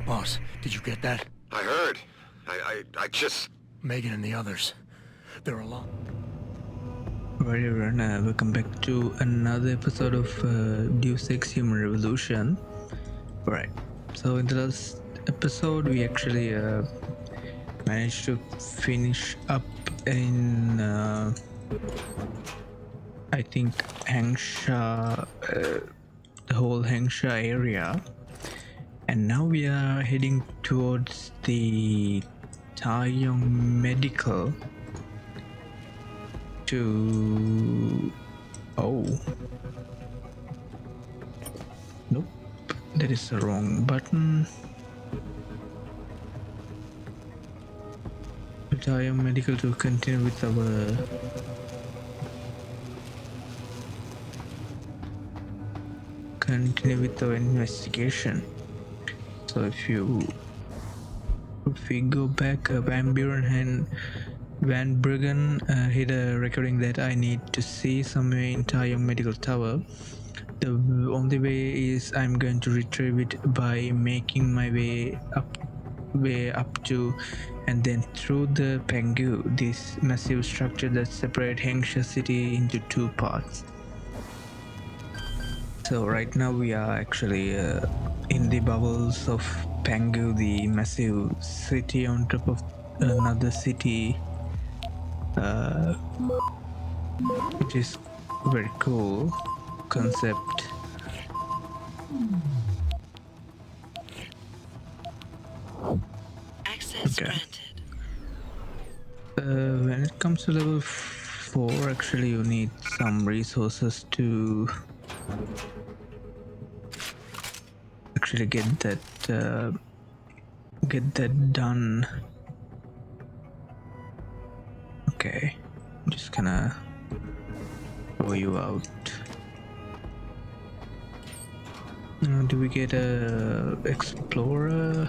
Boss, did you get that? I heard. I just... Megan and the others. They're alone. Alright everyone, welcome back to another episode of Deus Ex Human Revolution. Alright, so in the last episode we actually managed to finish up in I think Hangsha, the whole Hangsha area, and now we are heading towards the Tai Young Medical to... oh nope, that is the wrong button. Tai Young Medical to continue with our investigation. So if we go back, Van Buren and Van Bruggen hit a recording that I need to see somewhere in Tai Young Medical Tower. The only way is I'm going to retrieve it by making my way up to and then through the Pengu, this massive structure that separates Hengsha city into two parts. So right now we are actually in the bubbles of Pengu, the massive city on top of another city, which is very cool concept. Access granted. When it comes to level 4, actually you need some resources to actually get that done. Okay, I'm just gonna throw you out. Do we get a explorer?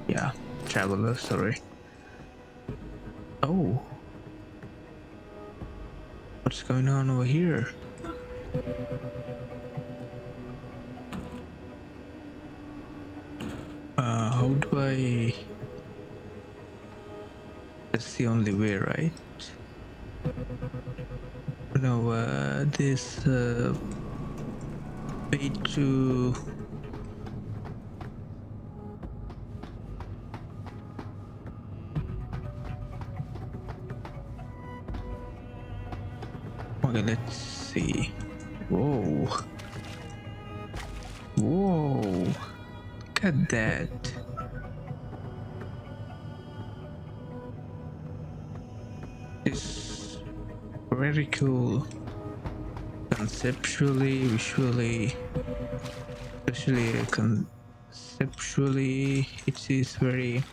Yeah, traveler, sorry. Oh, what's going on over here? How do I... that's the only way, right? No, this way to... okay, let's see. Whoa, look at that. It's very cool conceptually, visually, especially conceptually. It is very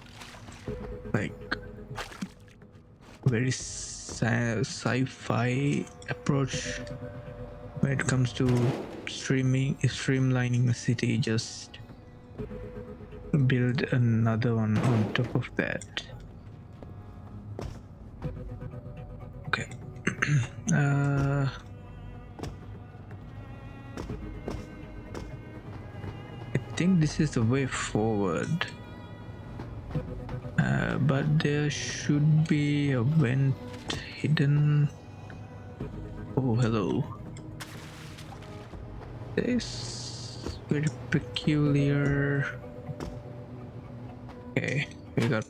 very sci-fi approach when it comes to streamlining a city. Just build another one on top of that. Okay. I think this is the way forward, but there should be a vent hidden. Oh, hello. This very peculiar. Okay, we got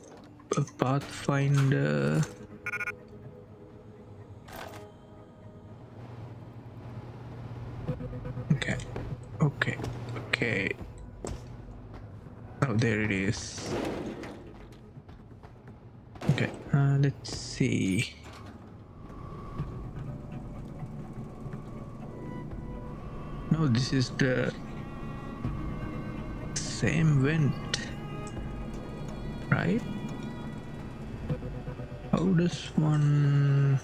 a pathfinder. Okay. Oh, there it is. Okay, let's see. No, this is the same vent, right? How does one...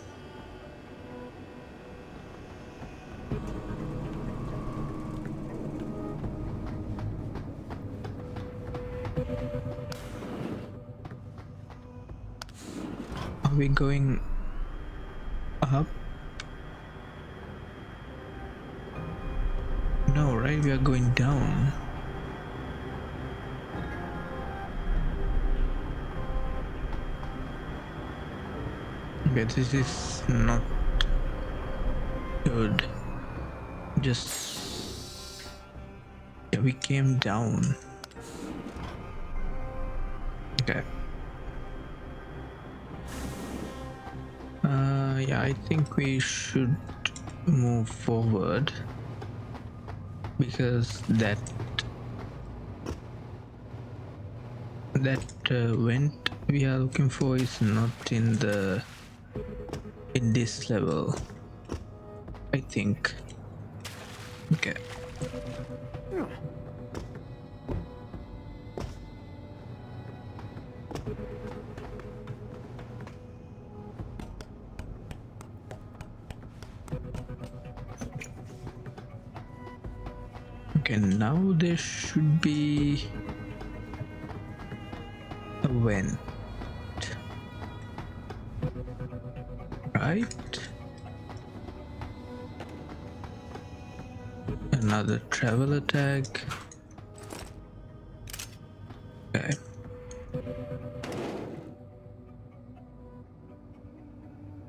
are we going up? No, right? We are going down. Okay, this is not good. Just yeah, we came down. Okay. Yeah, I think we should move forward because that vent we are looking for is not in this level, I think. Okay. Okay, now there should be a vent, right? Another traveler tag. Okay.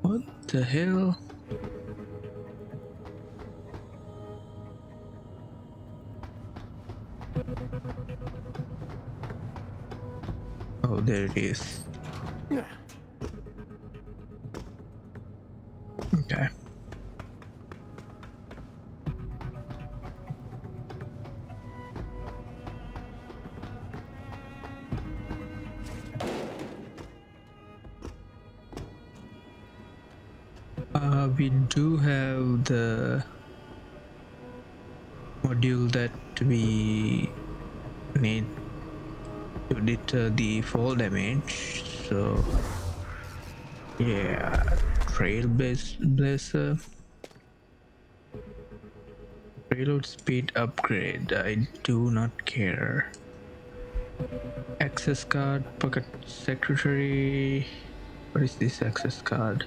What the hell? Oh, there it is. Okay. We do have the module that we need to deter the fall damage, so yeah, trailblazer payload speed upgrade. I do not care. Access card, pocket secretary. What is this access card?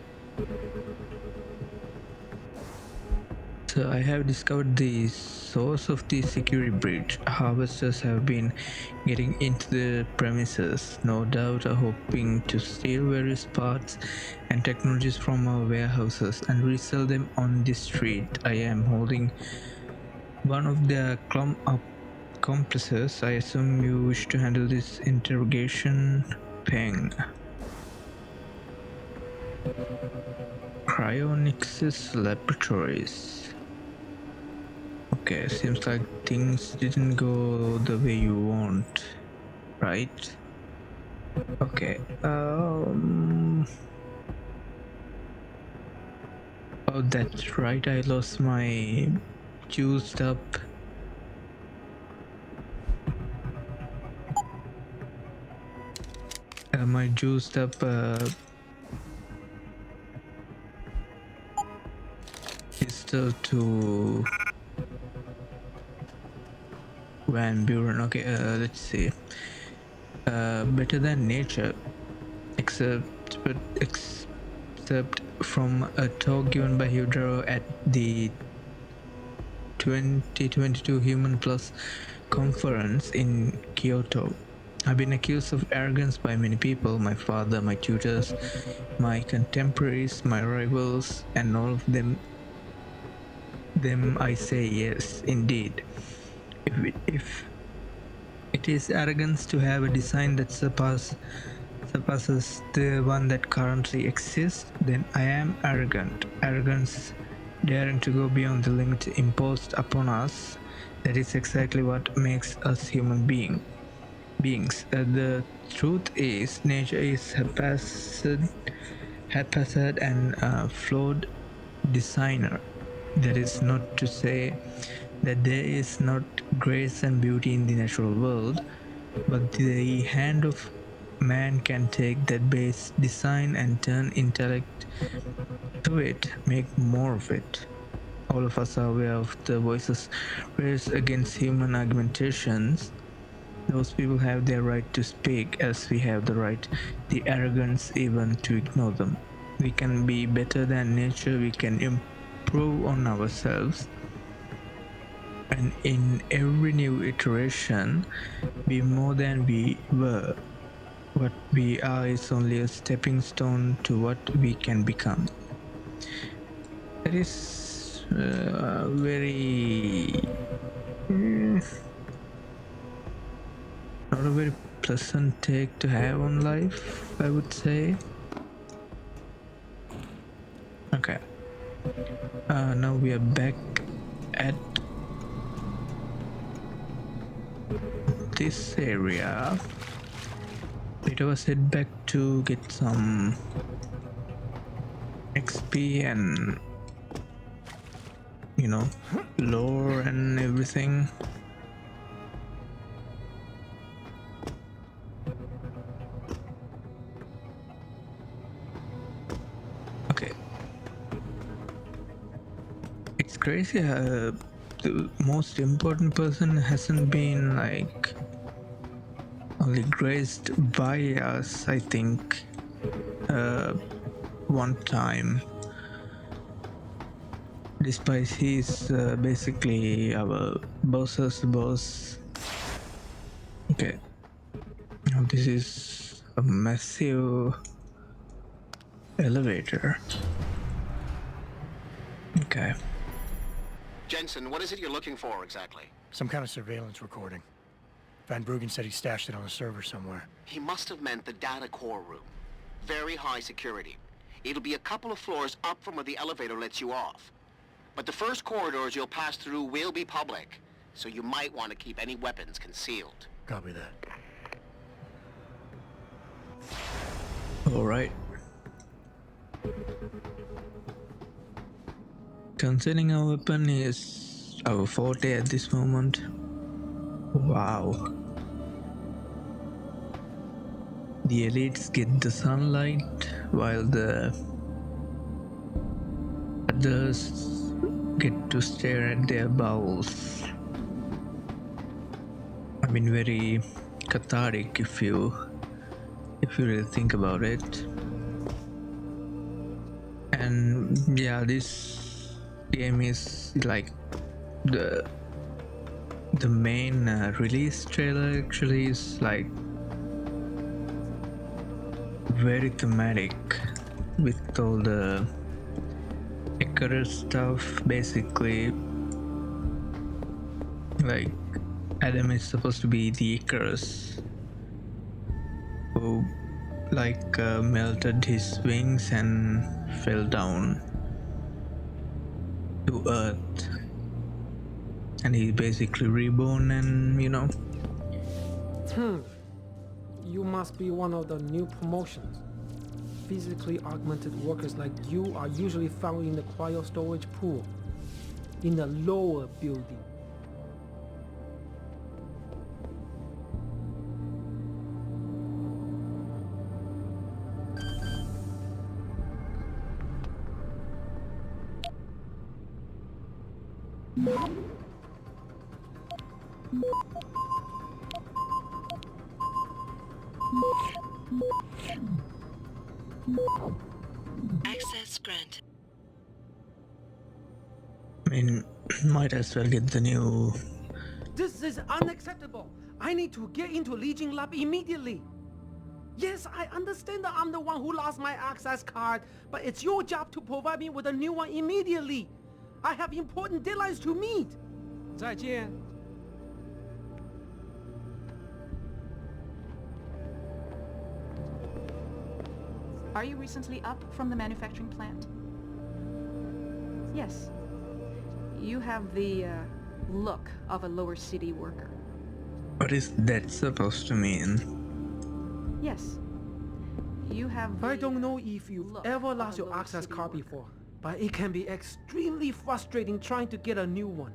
So I have discovered the source of the security breach. Harvesters have been getting into the premises, no doubt are hoping to steal various parts and technologies from our warehouses and resell them on the street. I am holding one of their accomplices. I assume you wish to handle this interrogation. Peng. Cryonix's laboratories. Okay, seems like things didn't go the way you want, right? Okay. Oh, that's right. I lost my juiced up. My juiced up pistol to Van Buren. Okay, let's see. Better than nature, except from a talk given by Hydro at the 2022 Human Plus conference in Kyoto. I've been accused of arrogance by many people, my father, my tutors, my contemporaries, my rivals, and all of them I say yes, indeed. If it is arrogance to have a design that surpasses the one that currently exists, then I am arrogant. Arrogance daring to go beyond the limit imposed upon us. That is exactly what makes us human beings. The truth is, nature is haphazard and flawed designer. That is not to say that there is not grace and beauty in the natural world, but the hand of man can take that base design and turn intellect to it, make more of it. All of us are aware of the voices raised against human augmentations. Those people have their right to speak, as we have the arrogance even to ignore them. We can be better than nature, we can improve on ourselves, and in every new iteration be more than we were. what we are is only a stepping stone to what we can become. That is very not a very pleasant take to have on life, I would say. Okay. Now we are back at this area. Let us head back to get some XP and, you know, lore and everything. Okay. It's crazy how the most important person hasn't been like only graced by us, I think, one time. Despite he's basically our boss's boss. Okay. Now this is a massive elevator. Okay. Jensen, what is it you're looking for exactly? Some kind of surveillance recording. Van Bruggen said he stashed it on a server somewhere. He must have meant the data core room. Very high security. It'll be a couple of floors up from where the elevator lets you off. But the first corridors you'll pass through will be public, so you might want to keep any weapons concealed. Copy that. Alright. Concerning our weapon is our forte at this moment. Wow. The elites get the sunlight while the others get to stare at their bowels. I mean, very cathartic if you really think about it. And yeah, this game is like the main release trailer actually is like very thematic with all the Icarus stuff. Basically, like Adam is supposed to be the Icarus who like melted his wings and fell down to Earth, and he basically reborn, and you know. You must be one of the new promotions. Physically augmented workers like you are usually found in the cryo storage pool in the lower building. Access granted. I mean, might as well get the new. This is unacceptable. I need to get into Legion Lab immediately. Yes, I understand that I'm the one who lost my access card, but it's your job to provide me with a new one immediately. I have important deadlines to meet. 再见. Are you recently up from the manufacturing plant? Yes. You have the look of a lower city worker. What is that supposed to mean? Yes. You have I the don't know if you've look ever of lost a your lower access city card worker. before, but it can be extremely frustrating trying to get a new one.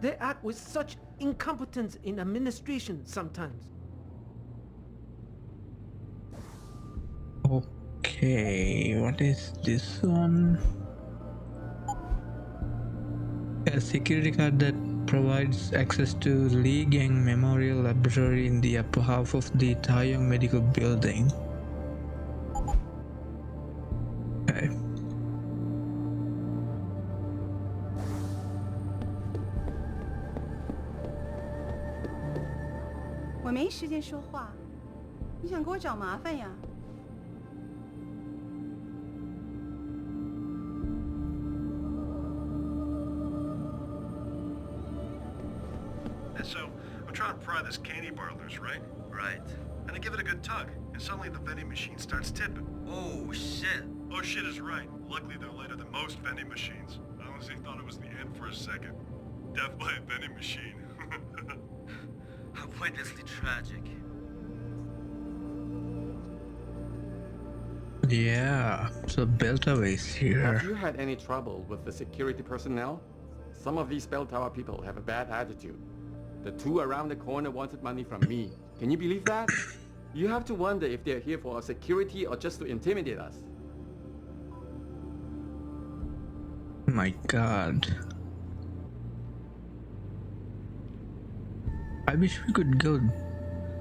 They act with such incompetence in administration sometimes. Okay, what is this one? A security card that provides access to Li Gang Memorial Laboratory in the upper half of the Tai Young Medical building. Okay. 我没时间说话，你想给我找麻烦呀？ So, I'm trying to pry this candy bar loose, right? Right. And I give it a good tug, and suddenly the vending machine starts tipping. Oh, shit. Oh shit is right. Luckily they're later than most vending machines. I honestly thought it was the end for a second. Death by a vending machine. Outrageously tragic. Yeah, so bell tower is here. Have you had any trouble with the security personnel? Some of these bell tower people have a bad attitude. The two around the corner wanted money from me. Can you believe that? You have to wonder if they're here for our security or just to intimidate us. My god. I wish we could go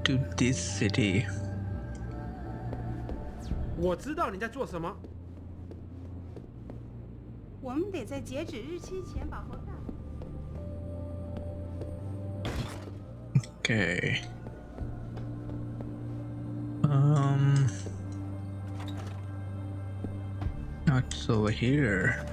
to this city. 我知道你在做什么。我们得在截止日期前把活干。 Okay. Not over here.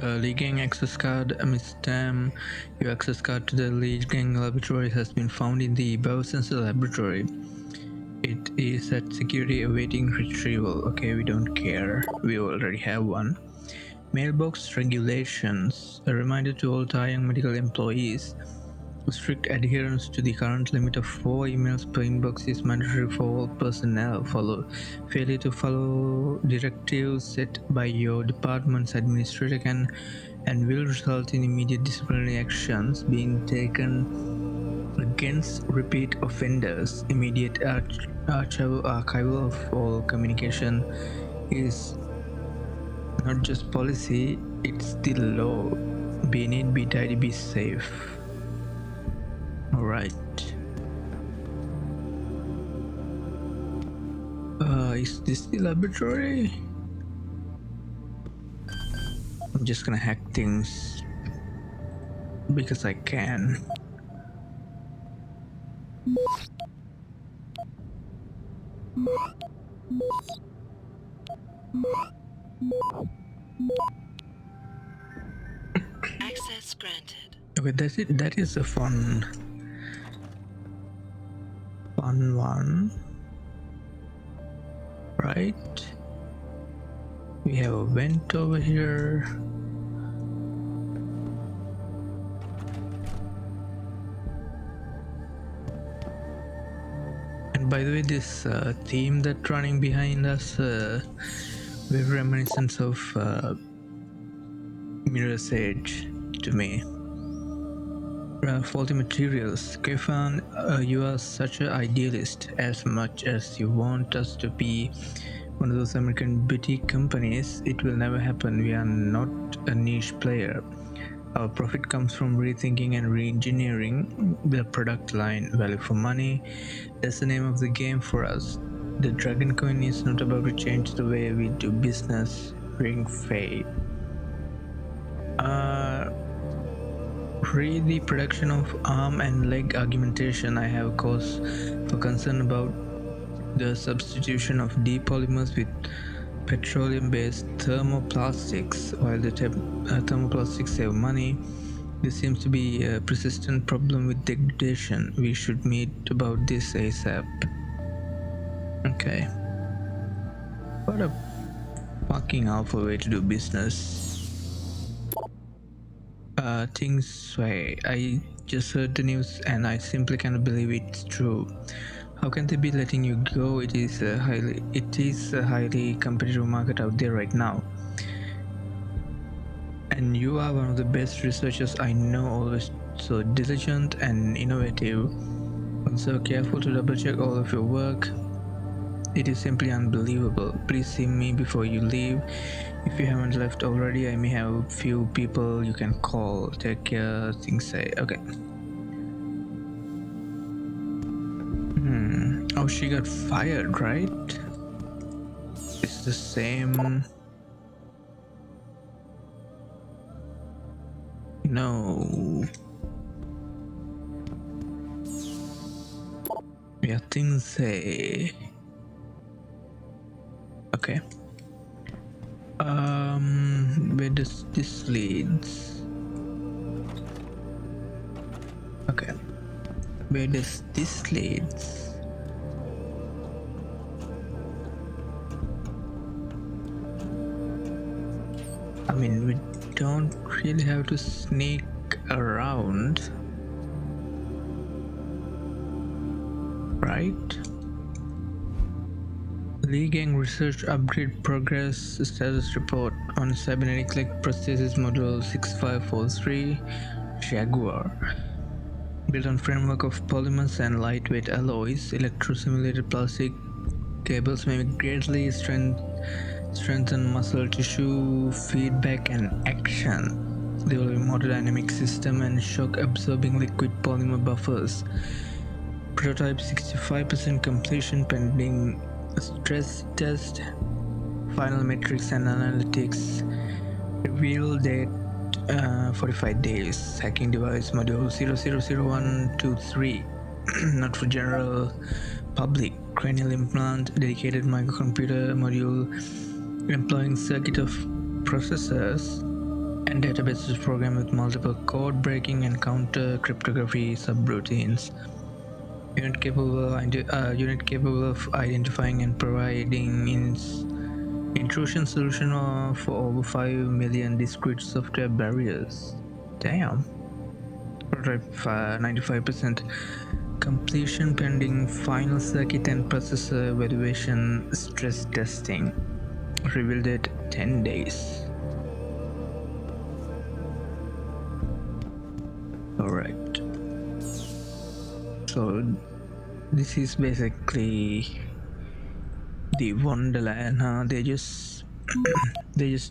League Gang access card, Miss Tam. Your access card to the League Gang laboratory has been found in the biosensor laboratory. It is at security awaiting retrieval. Okay, we don't care. We already have one. Mailbox regulations. A reminder to all Tai Young Medical employees. Strict adherence to the current limit of 4 emails per inbox is mandatory for all personnel. Failure to follow directives set by your department's administrator can and will result in immediate disciplinary actions being taken against repeat offenders. Immediate archival of all communication is not just policy, it's the law. Be neat, be tidy, be safe. Alright. Is this the laboratory? I'm just gonna hack things because I can. Access granted. Okay, that's it. That is a fun one, right? We have a vent over here. And by the way, this theme that's running behind us, very reminiscent of Mirror's Edge to me. Faulty materials. Kefan, you are such an idealist. As much as you want us to be one of those American boutique companies, it will never happen. We are not a niche player. Our profit comes from rethinking and re-engineering the product line. Value for money, that's the name of the game for us. The Dragon Coin is not about to change the way we do business. Bring fate. Re the production of arm and leg augmentation. I have cause for concern about the substitution of depolymers with petroleum-based thermoplastics. While the thermoplastics save money, there seems to be a persistent problem with degradation. We should meet about this ASAP. Okay. What a fucking awful way to do business. Things sway. I just heard the news and I simply cannot believe it's true. How can they be letting you go? It is a highly competitive market out there right now. And you are one of the best researchers I know, always so diligent and innovative. Also careful to double check all of your work. It is simply unbelievable. Please see me before you leave. If you haven't left already, I may have a few people you can call. Take care, things say. Okay. Oh, she got fired, right? It's the same no. Yeah, things say. Okay. Where does this leads? Okay. Where does this leads? I mean, we don't really have to sneak around, right? Lee Gang research upgrade progress status report on cybernetic leg prosthesis model 6543 Jaguar. Built on framework of polymers and lightweight alloys, electro-simulated plastic cables may greatly strengthen muscle tissue feedback and action. They will be motordynamic system and shock-absorbing liquid polymer buffers. Prototype 65% completion pending stress test. Final metrics and analytics. Reveal date 45 days. Hacking device module 000123. Not for general public. Cranial implant dedicated microcomputer module employing circuit of processors and databases programmed with multiple code breaking and counter cryptography subroutines. Unit capable of identifying and providing intrusion solution for over 5 million discrete software barriers. Damn. Prototype 95% completion pending final circuit and processor evaluation stress testing. Reveal date 10 days. Alright. So this is basically the Wonderland, huh? They just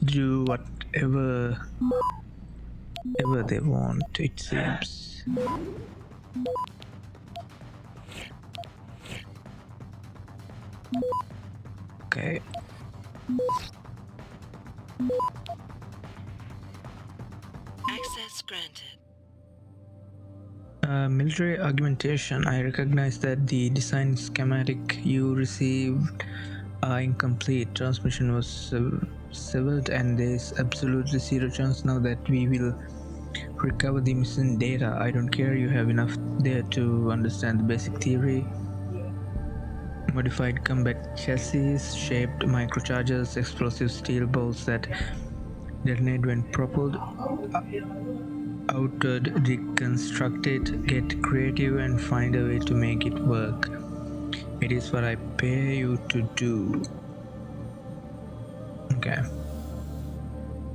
do whatever they want, it seems. Okay. Access granted. Military augmentation. I recognize that the design schematic you received are incomplete. Transmission was severed and there's absolutely zero chance now that we will recover the missing data. I don't care, you have enough there to understand the basic theory. Modified combat chassis, shaped microchargers, explosive steel bolts that detonate when propelled. Outward, reconstruct it, get creative and find a way to make it work. It is what I pay you to do. Okay.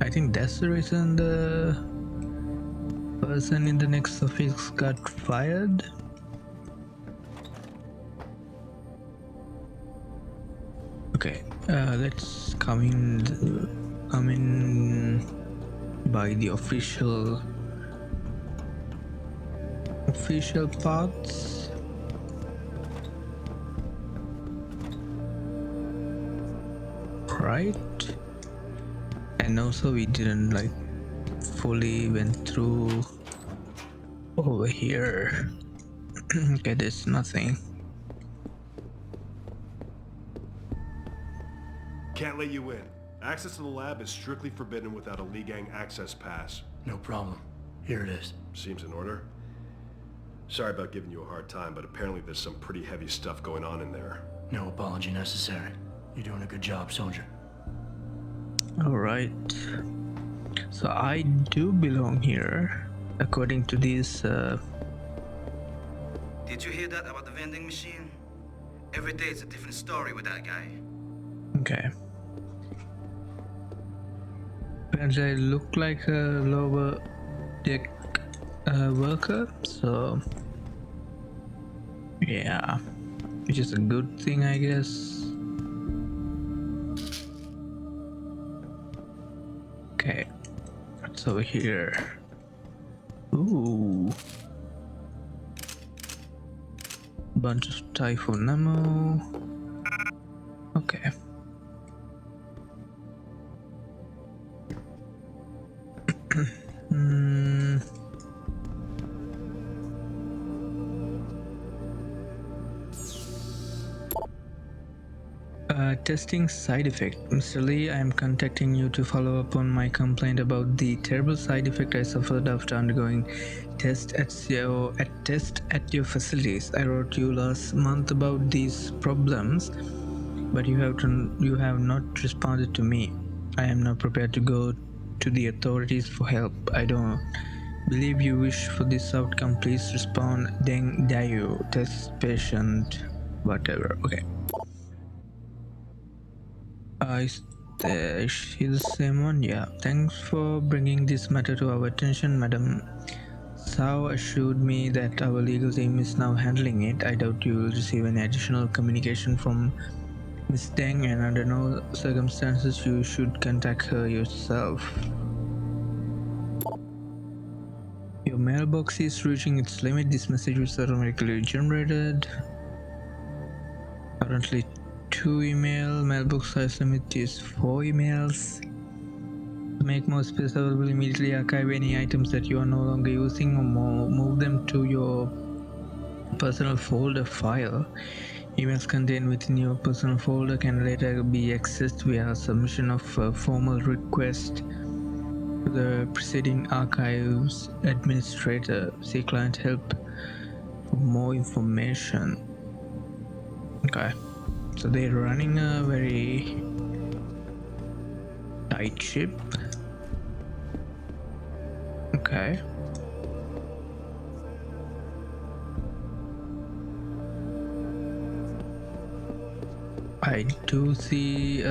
I think that's the reason the person in the next office got fired. Okay, let's come in by the official paths. Right, and also we didn't like fully went through over here. Okay, there's nothing. Can't let you in. Access to the lab is strictly forbidden without a Lee Gang access pass. No problem. Here it is. Seems in order. Sorry about giving you a hard time, but apparently there's some pretty heavy stuff going on in there. No apology necessary. You're doing a good job, soldier. Alright. So I do belong here, according to this. Did you hear that about the vending machine? Every day it's a different story with that guy. Okay. Apparently I look like a lower deck worker, so yeah, which is a good thing, I guess. Okay, what's over here? Ooh, bunch of typhoon ammo. Okay. Testing side effect. Mr. Lee, I am contacting you to follow up on my complaint about the terrible side effect I suffered after undergoing test at your facilities. I wrote you last month about these problems, but you have not responded to me. I am not prepared to go to the authorities for help. I don't believe you wish for this outcome. Please respond. Deng Dayu, test patient, whatever. Okay. Is she the same one? Yeah. Thanks for bringing this matter to our attention, Madam. Sao assured me that our legal team is now handling it. I doubt you will receive any additional communication from Miss Deng, and under no circumstances you should contact her yourself. Your mailbox is reaching its limit. This message was automatically generated. Currently 2 email. Mailbox size limit is 4 emails. To make more space available, immediately archive any items that you are no longer using or move them to your personal folder file. Emails contained within your personal folder can later be accessed via submission of a formal request to the preceding archives administrator. See client help for more information. Okay, so they're running a very tight ship. Okay. I do see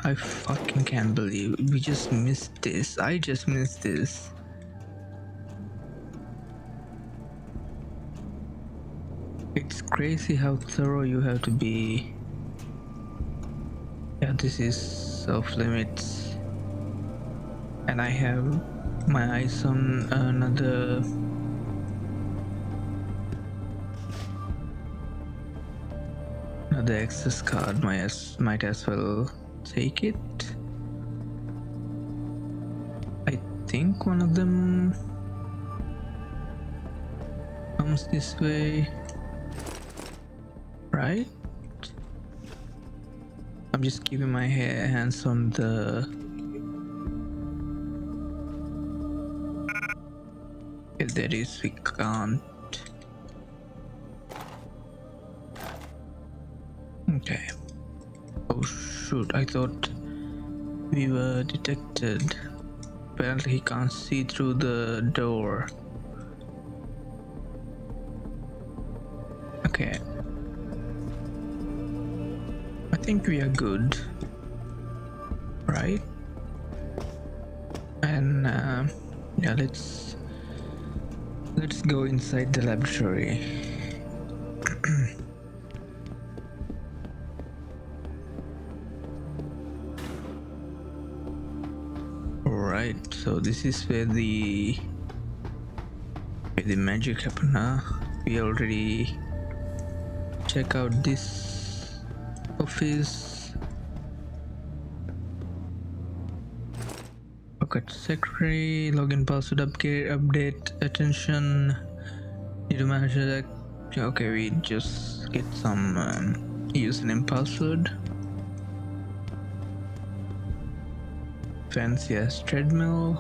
I fucking can't believe we just missed this. I just missed this. It's crazy how thorough you have to be. Yeah, this is off limits. And I have my eyes on another access card. Might as well take it. I think one of them comes this way, right? I'm just keeping my hands on the. If there is, we can't. Okay. Oh shoot, I thought we were detected. Apparently he can't see through the door. Okay. I think we are good. Right? And yeah, let's go inside the laboratory. Alright, so this is where the magic happened, huh? We already check out this office. Pocket secretary, login password update, attention. Need to manage that. Okay, we just get some username password. Fancy ass treadmill.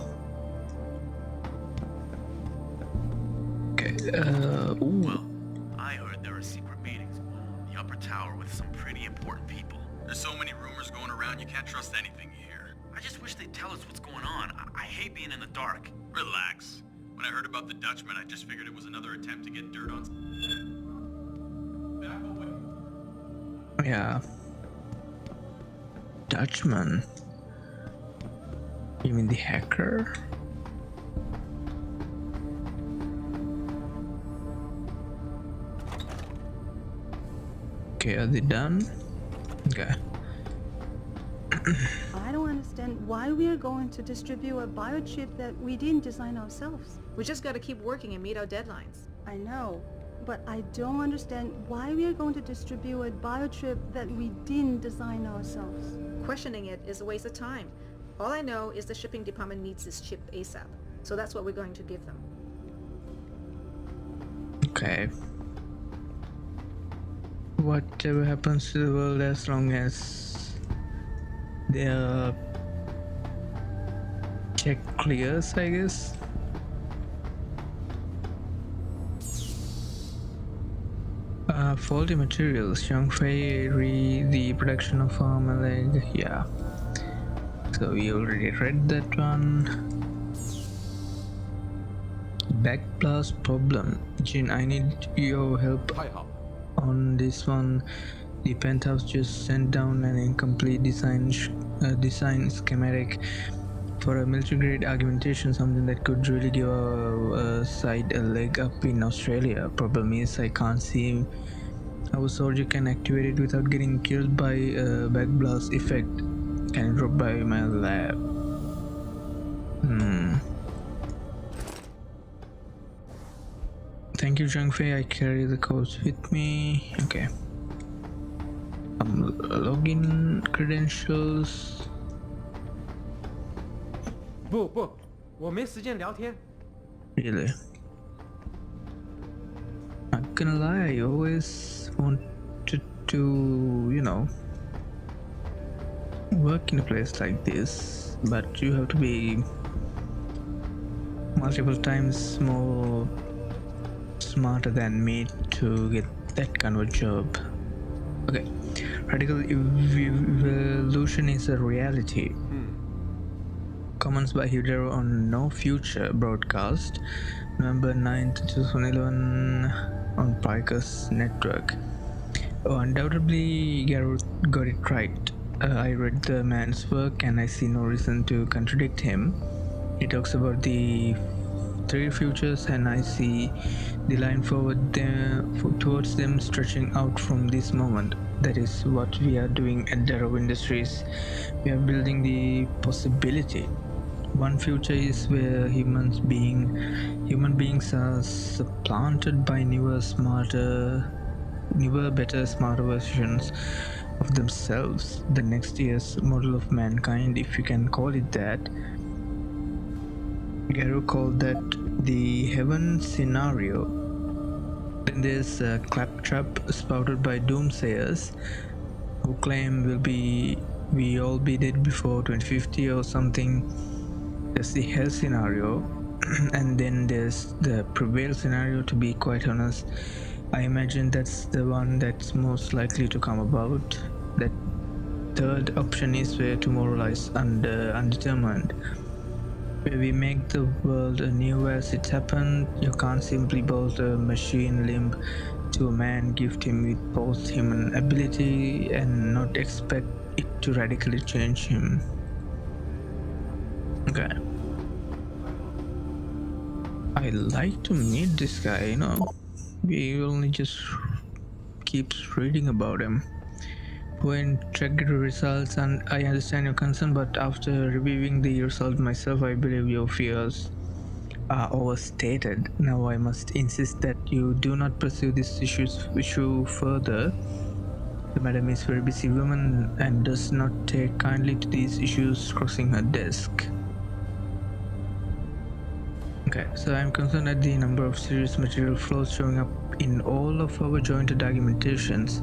Okay, ooh. Well, I heard there are secret meetings in the upper tower with some pretty important people. There's so many rumors going around, you can't trust anything you hear. I just wish they'd tell us what's going on. I hate being in the dark. Relax. When I heard about the Dutchman, I just figured it was another attempt to get dirt on... Back away. Yeah. Dutchman. You mean the hacker? Okay, are they done? Okay. I don't understand why we are going to distribute a biochip that we didn't design ourselves. We just gotta keep working and meet our deadlines. I know, but I don't understand why we are going to distribute a biochip that we didn't design ourselves. Questioning it is a waste of time. All I know is the shipping department needs this chip ASAP. So that's what we're going to give them. Okay. Whatever happens to the world, as long as their check clears, I guess. Faulty materials, Xiangfei the production of armor leg, yeah. So we already read that one. Backblast problem. Jin, I need your help on this one. The penthouse just sent down an incomplete design schematic for a military grade augmentation, something that could really give our side a leg up in Australia. Problem is I can't see how a soldier can activate it without getting killed by a backblast effect. Can it drop by my lab? Thank you, Zhangfei. I carry the codes with me. Okay. Login credentials. 不，我没时间聊天。 Really? Not gonna lie, I always wanted to, you know, work in a place like this, but you have to be multiple times more smarter than me to get that kind of a job. Okay, radical evolution is a reality. Comments by Hidero on No Future broadcast, November 9th, 2011 on Piker's network. Oh, undoubtedly Garrett got it right. I read the man's work and I see no reason to contradict him. He talks about the three futures and I see the line towards them stretching out from this moment. That is what we are doing at Darrow Industries. We are building the possibility. One future is where human beings are supplanted by newer, better, smarter versions of themselves. The next year's model of mankind, if you can call it that. Garrow called that the heaven scenario. Then there's a claptrap spouted by doomsayers who claim we all be dead before 2050 or something. There's the hell scenario, and then there's the prevail scenario. To be quite honest, I imagine that's the one that's most likely to come about. That third option is where tomorrow lies undetermined. Where we make the world anew as it happened. You can't simply bolt a machine limb to a man, gift him with both human ability, and not expect it to radically change him. Okay. I like to meet this guy, you know. We only just keeps reading about him. When checked the results, and I understand your concern, but after reviewing the result myself, I believe your fears are overstated. Now I must insist that you do not pursue this issue further. The madam is a very busy woman and does not take kindly to these issues crossing her desk. Okay, so I'm concerned at the number of serious material flaws showing up in all of our jointed argumentations.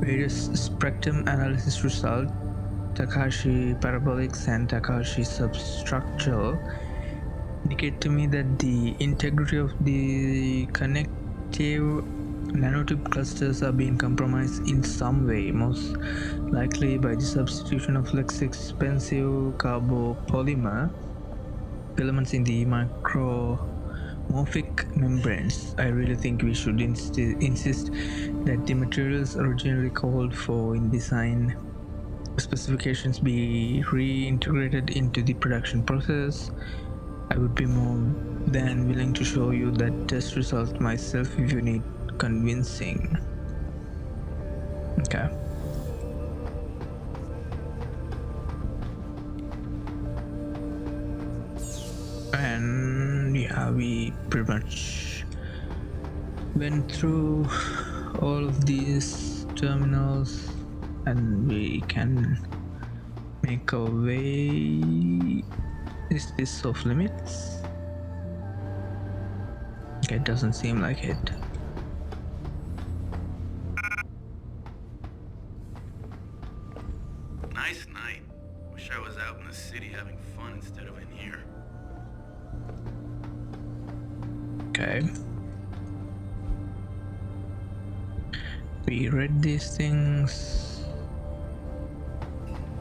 Various spectrum analysis result, Takahashi parabolics and Takahashi substructural, indicate to me that the integrity of the connective nanotube clusters are being compromised in some way, most likely by the substitution of less expensive carbopolymer elements in the micromorphic membranes. I really think we should insist that the materials originally called for in design specifications be reintegrated into the production process. I would be more than willing to show you that test result myself if you need convincing. Okay. And yeah, we pretty much went through all of these terminals and we can make our way. Is this off limits? Okay, it doesn't seem like it. Nice night. Wish I was out in the city having fun instead of in here. Okay. We read these things.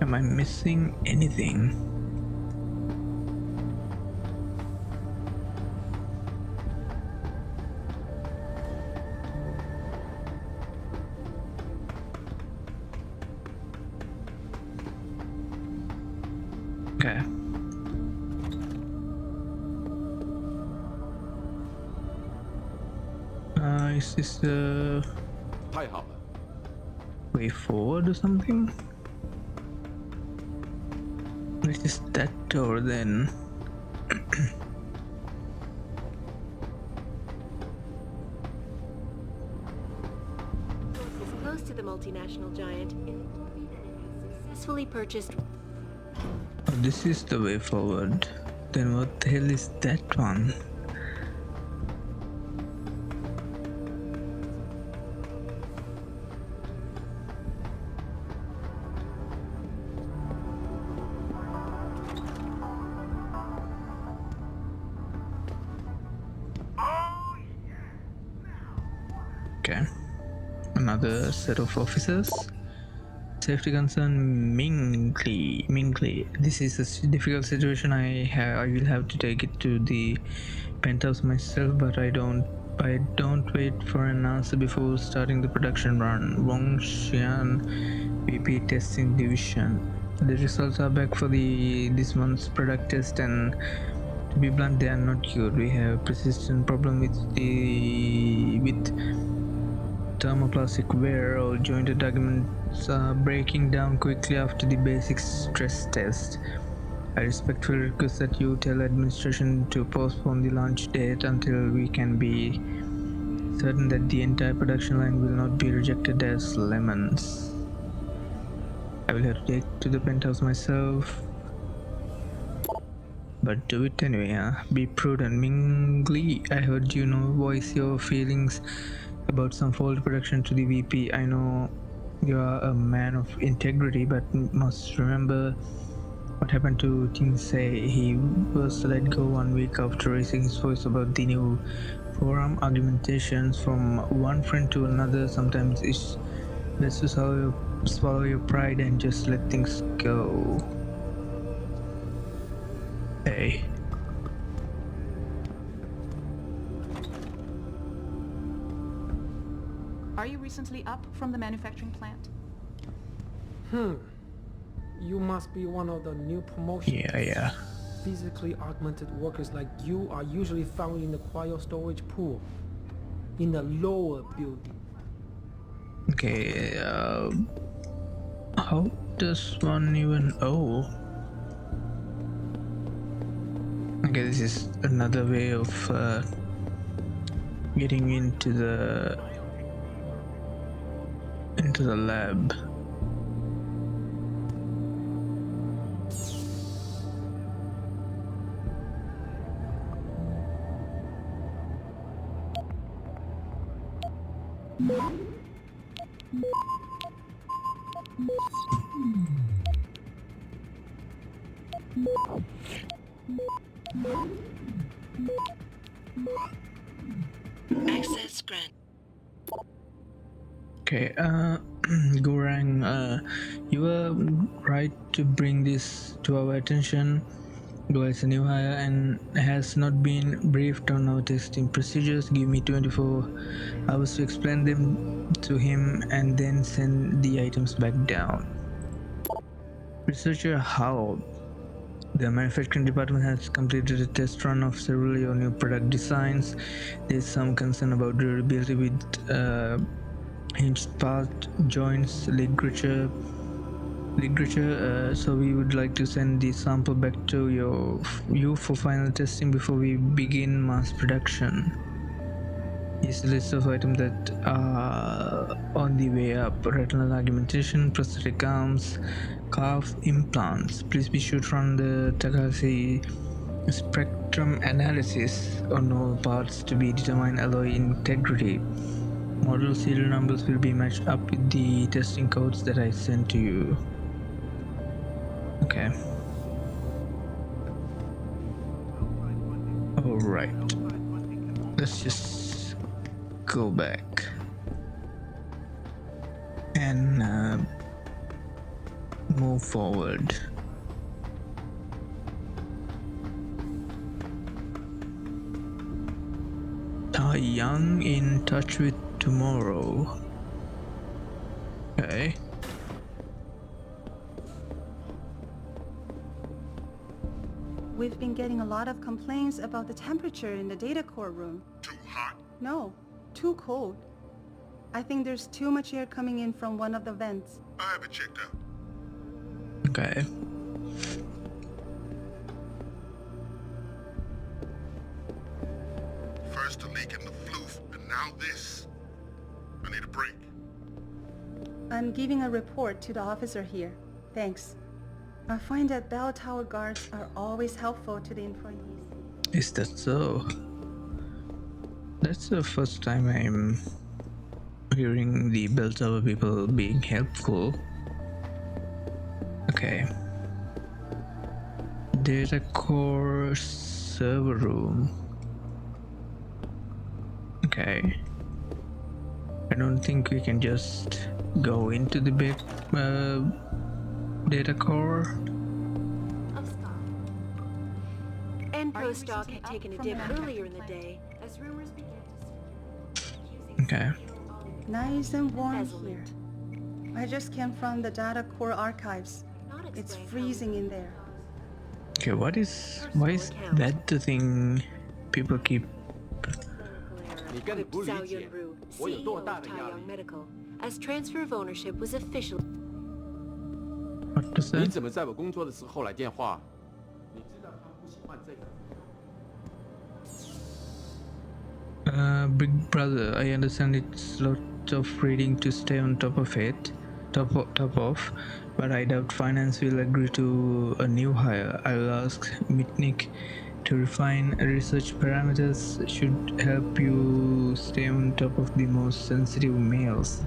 Am I missing anything? Okay. Is this the Tai Harbor. way forward or something? This is that door then. Is close to the multinational giant and successfully purchased. Oh, this is the way forward. Then what the hell is that one? Okay. Another set of officers. Safety concern Mingley. This is a difficult situation. I will have to take it to the penthouse myself, but I don't wait for an answer before starting the production run. Wongshan VP testing division. The results are back for this month's product test, and to be blunt, they are not good. We have a persistent problem with thermoplastic wear. All jointed arguments are breaking down quickly after the basic stress test. I respectfully request that you tell administration to postpone the launch date until we can be certain that the entire production line will not be rejected as lemons. I will have to take to the penthouse myself, but do it anyway, huh? Be prudent. Mingley, I heard you voice your feelings about some faulty production to the VP. I know you are a man of integrity, but must remember what happened to Tinsei. He was let go 1 week after raising his voice about the new forearm augmentations from one friend to another. Sometimes it's best to swallow your pride and just let things go. Hey. Are you recently up from the manufacturing plant? You must be one of the new promotions. Yeah. Physically augmented workers like you are usually found in the cryo storage pool in the lower building. Okay, how does one even... Oh. Okay, this is another way of getting into the lab. Access grant. Okay, Gorang, you were right to bring this to our attention. Go is a new hire and has not been briefed on our testing procedures. Give me 24 hours to explain them to him and then send the items back down. Researcher How. The manufacturing department has completed a test run of several of your new product designs. There is some concern about durability with hinged part, joints, ligature. So we would like to send the sample back to you for final testing before we begin mass production. Here's a list of items that are on the way up: retinal augmentation, prosthetic arms, calf implants. Please be sure to run the Takashi Spectrum analysis on all parts to be determine alloy integrity. Model serial numbers will be matched up with the testing codes that I sent to you. Okay. Alright. Let's just go back and move forward. Tai Young in touch with tomorrow. Okay. We've been getting a lot of complaints about the temperature in the data core room. Too hot? No, too cold. I think there's too much air coming in from one of the vents. I have it checked out. Okay. First a leak in the floof, and now this. I need a break. I'm giving a report to the officer here. Thanks. I find that bell tower guards are always helpful to the employees. Is that so? That's the first time I'm hearing the bell tower people being helpful. Okay. Data core server room. Okay. I don't think we can just go into the big data core. Enpro stock had taken a dip earlier in the day as rumors began to Okay. Nice and warm here. I just came from the data core archives. It's freezing in there. Okay, why is that the thing people keep? Zhao Yunru, CEO of Tai Young Medical, as transfer of ownership was officially. What does that? 你怎么在我工作的时候来电话？你知道他不喜欢这个。Big brother, I understand it's lot of reading to stay on top of it, top of, but I doubt finance will agree to a new hire. I will ask Mitnick to refine research parameters should help you stay on top of the most sensitive mails.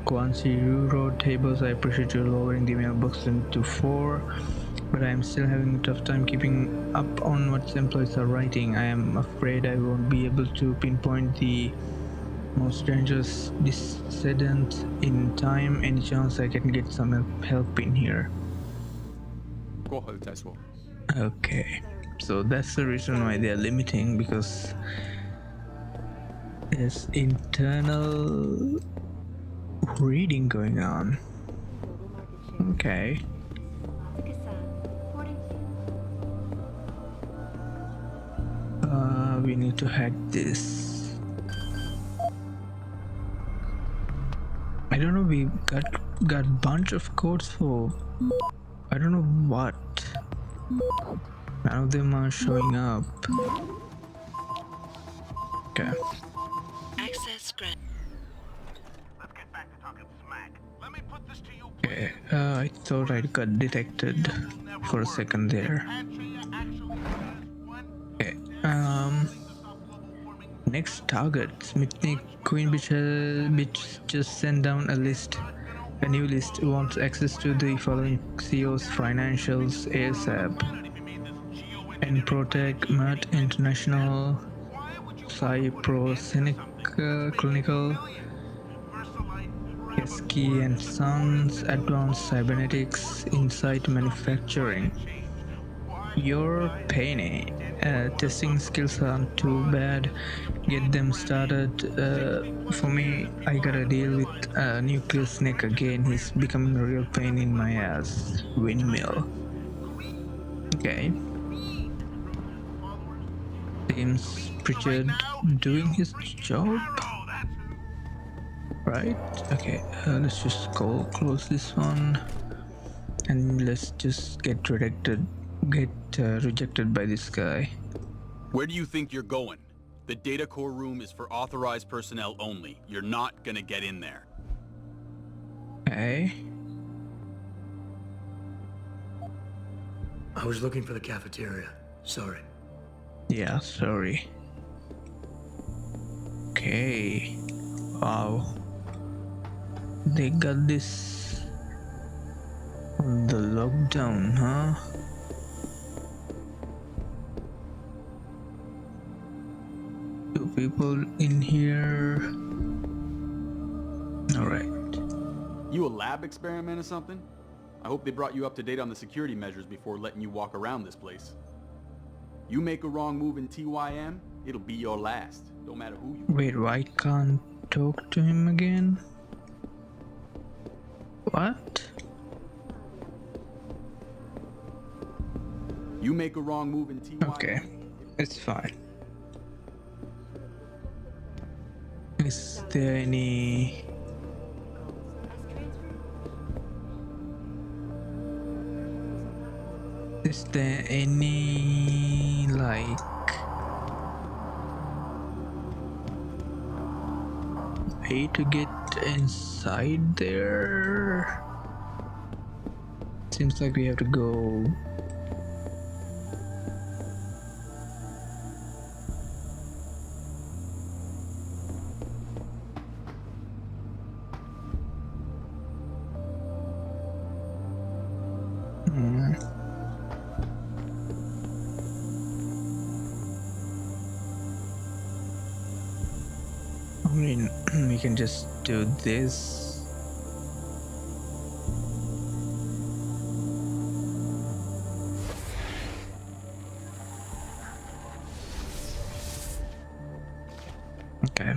Guanxi Euro tables, I appreciate you lowering the mailbox limit to 4, but I am still having a tough time keeping up on what employees are writing. I am afraid I won't be able to pinpoint the most dangerous dissident in time. Any chance I can get some help in here? 过后再说。 Okay, so that's the reason why they are limiting, because there's internal reading going on. Okay. We need to hack this. I don't know, we got bunch of codes for I don't know what. None of them are showing up. Okay. Access granted. Let's get back to talking smack. Let me put this to you. Okay, I thought I got detected for a second there. Okay, next target. Mitnick Queen Bitch just sent down a new list. Wants access to the following CEO's financials ASAP. And Protec, Mert International, Cypro, Clinical, Eski and Sons, Advanced Cybernetics, Insight Manufacturing. Your penny. Testing skills aren't too bad. Get them started. For me, I gotta deal with Nuclear Snake again. He's becoming a real pain in my ass. Windmill. Okay. Seems Pritchard doing his job. Right? Okay, let's just go close this one. And let's just get rejected by this guy. Where do you think you're going? The data core room is for authorized personnel only. You're not gonna get in there. Okay. I was looking for the cafeteria. Sorry. Yeah, sorry. Okay. Wow. They got this on the lockdown, huh? Two people in here. Alright. You a lab experiment or something? I hope they brought you up to date on the security measures before letting you walk around this place. You make a wrong move in TYM, it'll be your last. Don't matter who you are. Wait, why can't talk to him again? What? You make a wrong move in TYM. Okay, it's fine. Is there any... Is there any, like... way to get inside there? Seems like we have to go... I mean, we can just do this. Okay.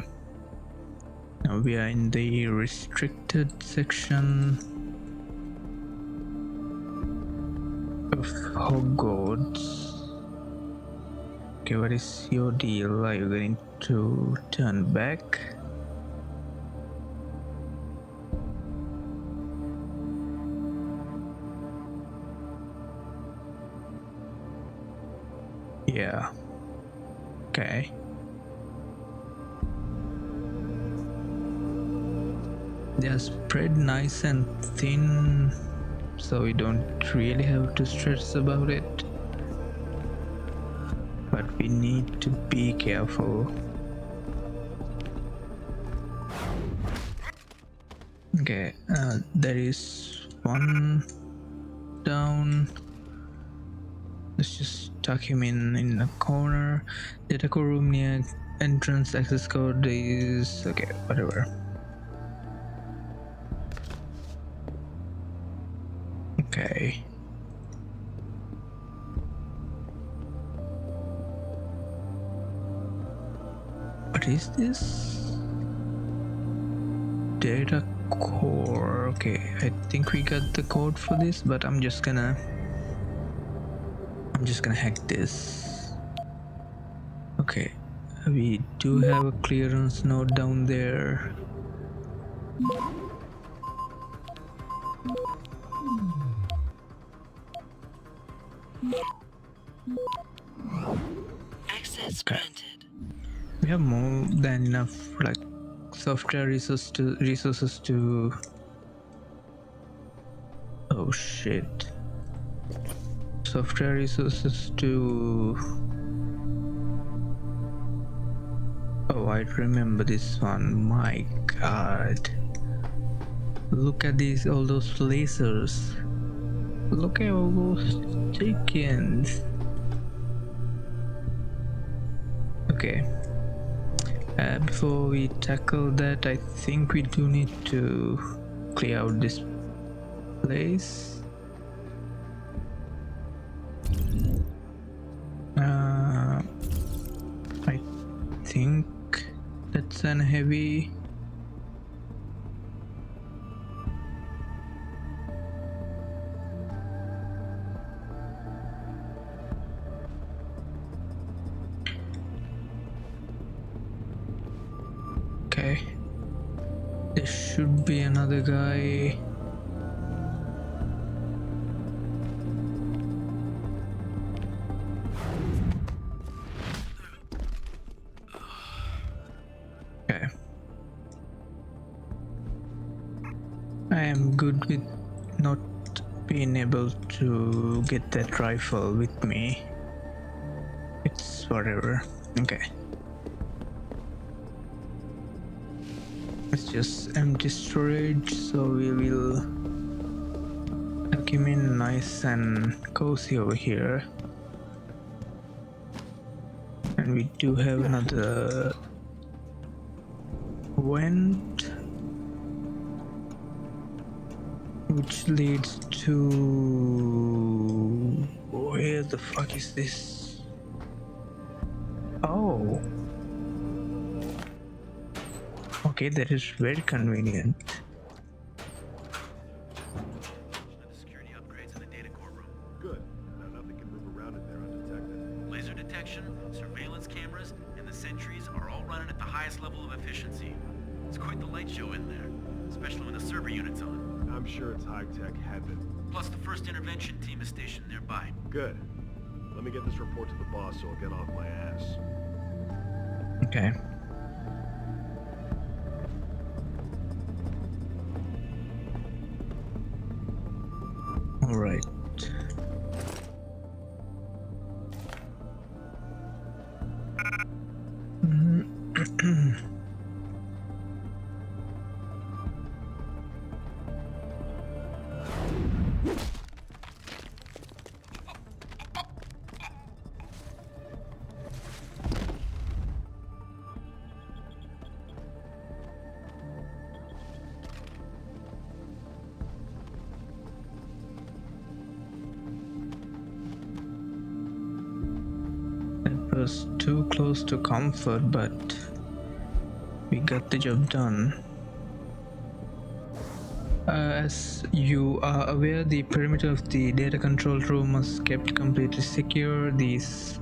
Now we are in the restricted section of Hogwarts. Okay, what is your deal? Are you going to turn back? Yeah. Okay. They're spread nice and thin, so we don't really have to stress about it. But we need to be careful. Okay, there is one down. Let's just tuck him in a corner. Data core room near entrance. Access code is okay. Whatever. Okay. What is this? Data core. Okay, I think we got the code for this, but I'm just gonna hack this. Okay, we do have a clearance node down there. Access granted. We have more than enough like software resources to oh shit. Software resources to oh, I remember this one. My god, look at these, all those lasers. Look at all those chickens. Okay, before we tackle that, I think we do need to clear out this place. I think that's an heavy. Okay, there should be another guy. Okay, I am good with not being able to get that rifle with me. whatever. Okay. It's just empty storage, so we will tuck him in nice and cozy over here. And we do have another vent which leads to... where the fuck is this? Oh, okay, that is very convenient. The security upgrades in the data core room. Good. Now nothing can move around in there undetected. Laser detection, surveillance cameras, and the sentries are all running at the highest level of efficiency. It's quite the light show in there, especially when the server unit's on. I'm sure it's high-tech heaven. Plus the first intervention team is stationed nearby. Good. Let me get this report to the boss so I'll get off my ass. Okay. All right. Was too close to comfort, but we got the job done. As you are aware, the perimeter of the data control room was kept completely secure. These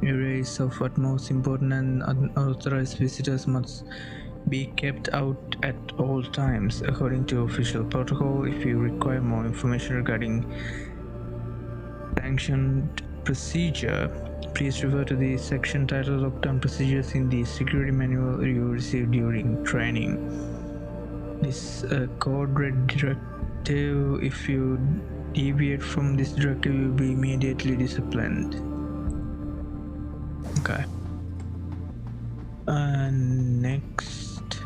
areas of utmost importance and unauthorized visitors must be kept out at all times, according to official protocol. If you require more information regarding sanctioned procedure, please refer to the section titled Lockdown Procedures in the security manual you received during training. This code red directive. If you deviate from this directive, you will be immediately disciplined. Okay. And next,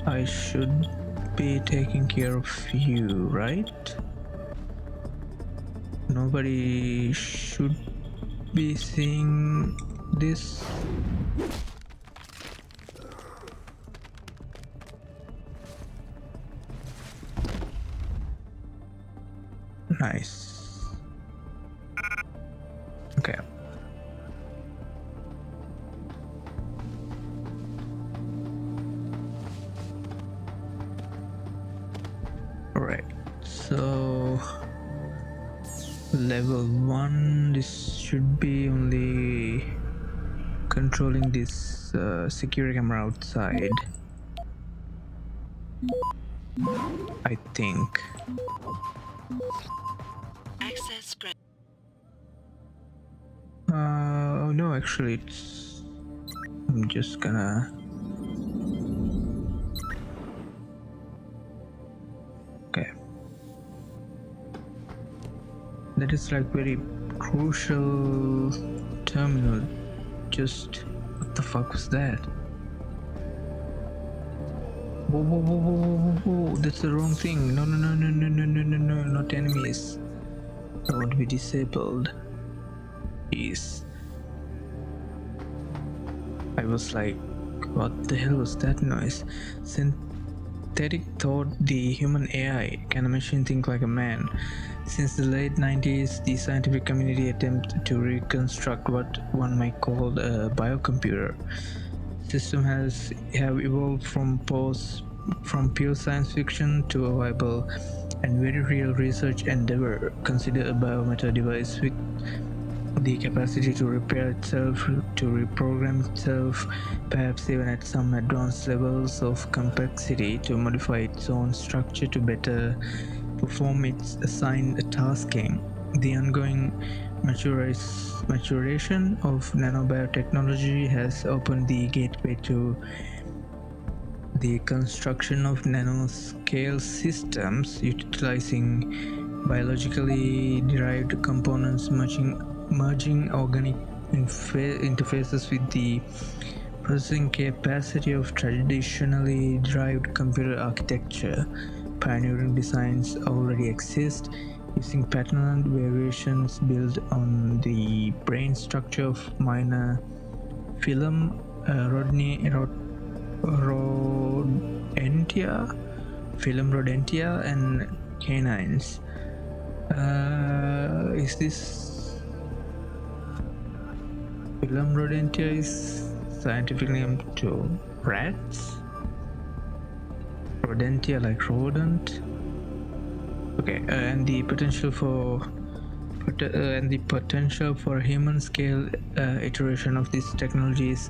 I should be taking care of you, right? Nobody should be seeing this. Nice. Okay. All right. So level 1, this should be only controlling this security camera outside, I think. Access granted. Oh no, actually it's... I'm just gonna... Okay. That is like very crucial terminal. Just... what the fuck was that? Whoa, whoa, whoa, whoa, whoa, whoa, that's the wrong thing. No, no, no, no, no, no, no, no, no, not enemies. I want to be disabled. Jeez. I was like, what the hell was that noise? Synthetic thought, the human AI. Can a machine think like a man? Since the late 90s, the scientific community attempted to reconstruct what one might call a biocomputer. System have evolved from pure science fiction to a viable and very real research endeavor. Consider a biometer device with the capacity to repair itself, to reprogram itself, perhaps even at some advanced levels of complexity, to modify its own structure to better perform its assigned tasking. The ongoing maturation of nanobiotechnology has opened the gateway to the construction of nanoscale systems utilizing biologically derived components merging organic interfaces with the processing capacity of traditionally derived computer architecture. Pioneering designs already exist, using patterned variations built on the brain structure of minor phylum rodentia and canines. Is this phylum rodentia is scientific name to rats? Rodentia like rodent. Okay, and the potential for human scale iteration of this technology is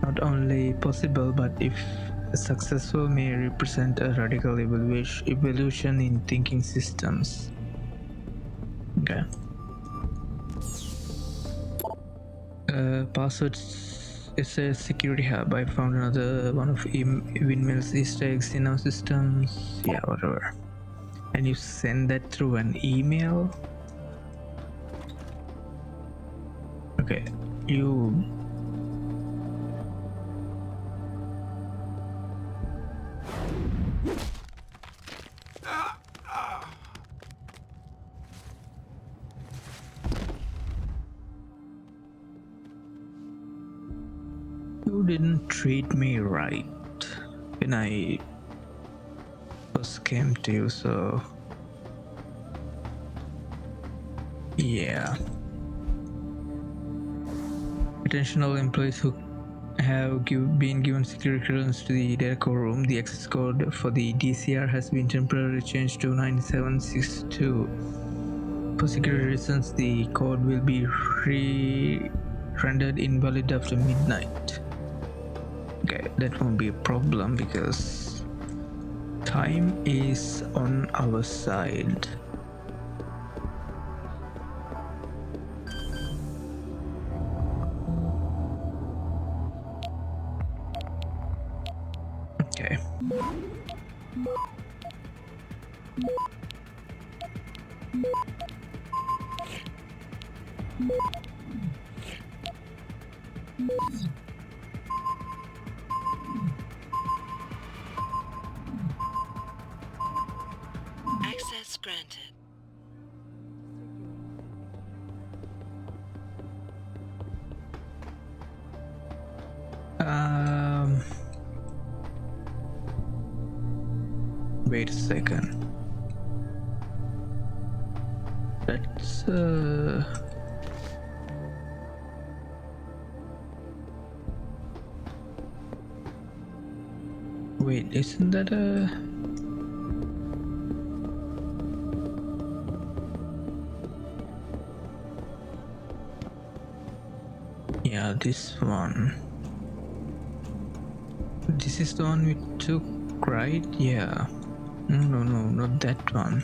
not only possible, but if successful, may represent a radical evolution in thinking systems. Okay. Passwords is a security hub. I found another one of Windmills Easter eggs in our systems. Yeah, whatever. And you send that through an email. Okay, you didn't treat me right when I first came to you, so yeah. Potential employees who have been given security clearance to the data core room. The access code for the DCR has been temporarily changed to 9762. For security reasons, the code will be rendered invalid after midnight. Okay, that won't be a problem because time is on our side. Okay. Access granted. Wait a second. That's wait, isn't that a yeah, this one. This is the one we took, right? Yeah. No, not that one.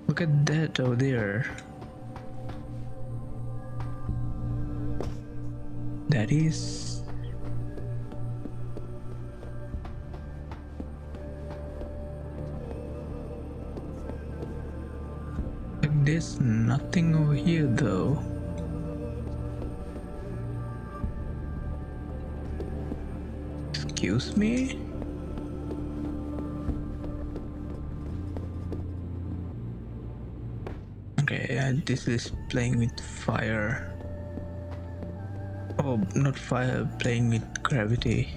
Look at that over there. That is... like, there's nothing over here though. Excuse me? Okay, this is playing with fire. Oh, not fire, playing with gravity.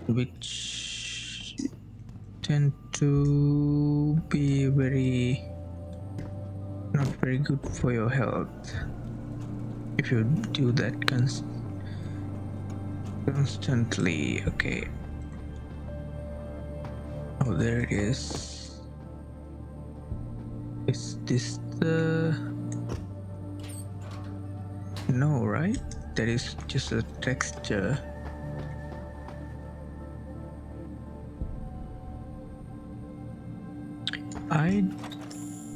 Which tend to be not very good for your health if you do that constantly. Okay. Oh, there it is. Is this the... no, right? That is just a texture.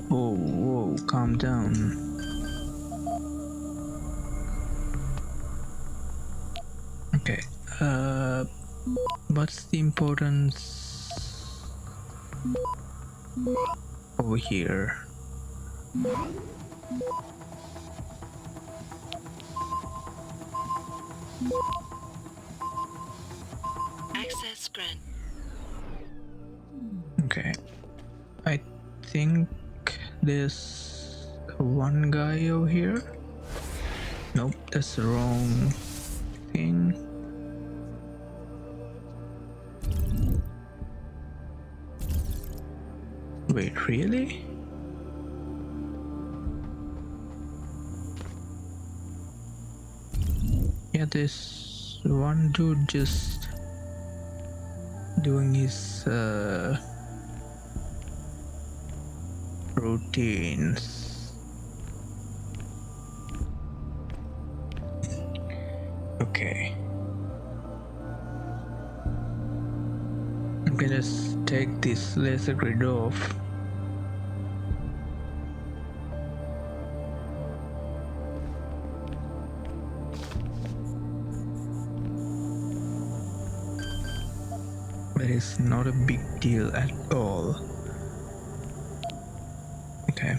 Whoa, calm down. Okay, what's the importance over here? Access granted. Okay. I think there's one guy over here. Nope, that's the wrong thing. Wait, really? Yeah, there's one dude just doing his routines. Okay. I'm gonna take this laser grid off. But it's not a big deal at all. Okay.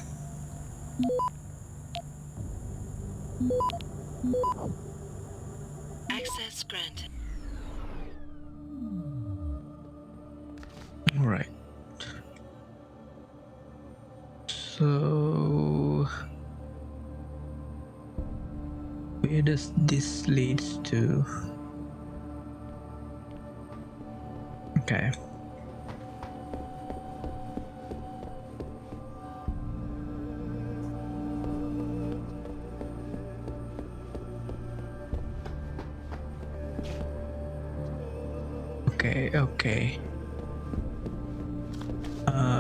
Access granted. All right. So where does this lead to? Okay. Okay.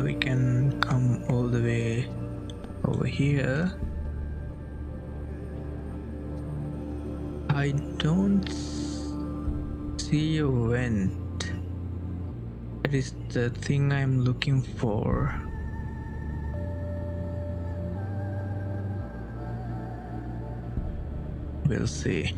We can come all the way over here. I don't see a vent. That is the thing I'm looking for. We'll see.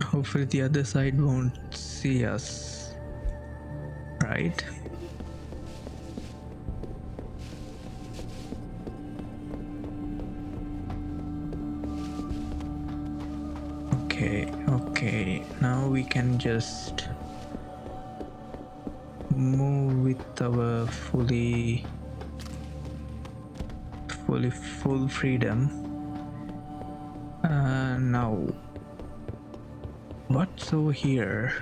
Hopefully the other side won't see us, right? Okay, now we can just move with our full freedom. Now what's over here?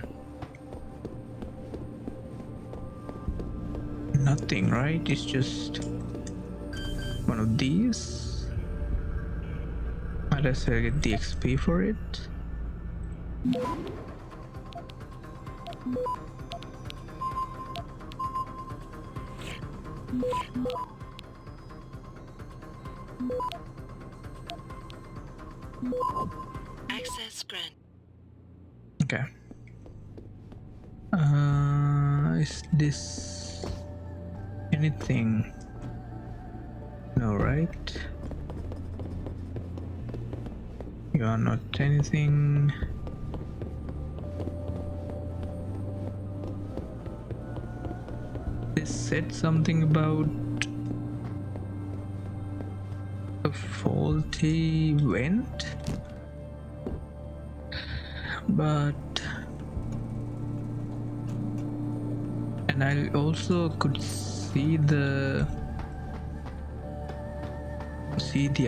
Nothing, right? It's just one of these. Might as well get the XP for it. Access grant. Okay. Is this anything? No, right? You are not anything. They said something about a faulty vent, but and I also could see the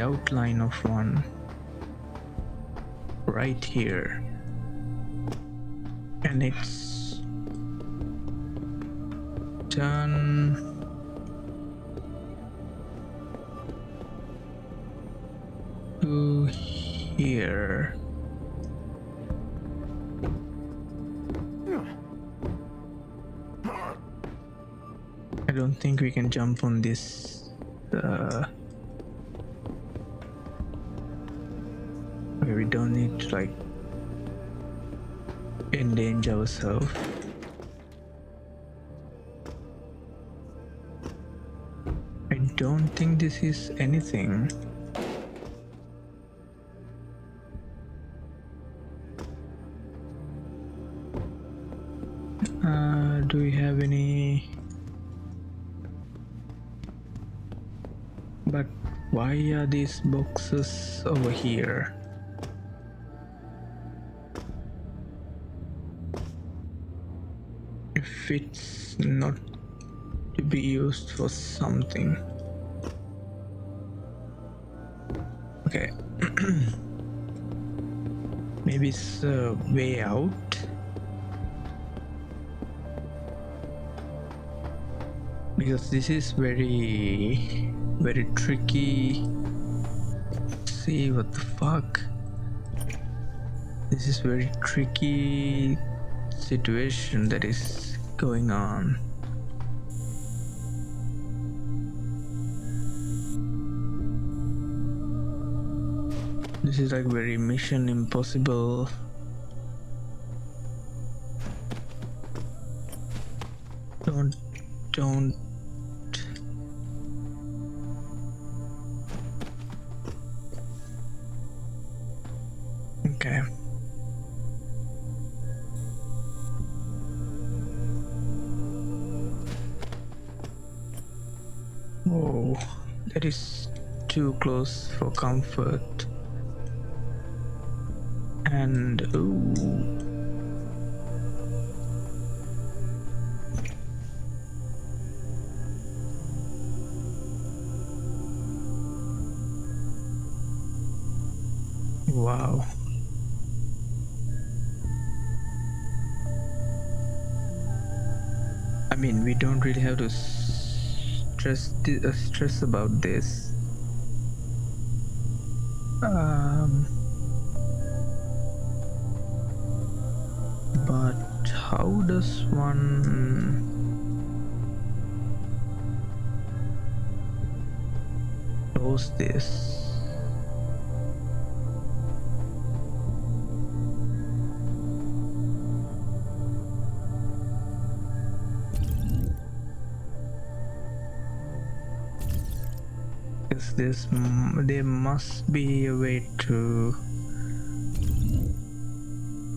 outline of one right here, and it's done to here. I don't think we can jump on this we don't need to like endanger ourselves. I don't think this is anything. Do we have any? But why are these boxes over here? If it's not to be used for something. Okay. Maybe it's a way out. Because this is very tricky. See what the fuck? This is very tricky situation that is going on. This is like very mission impossible. Don't. Okay. Oh, that is too close for comfort. And ooh. Wow. I mean, we don't really have to stress about this. But how does one close this? There must be a way to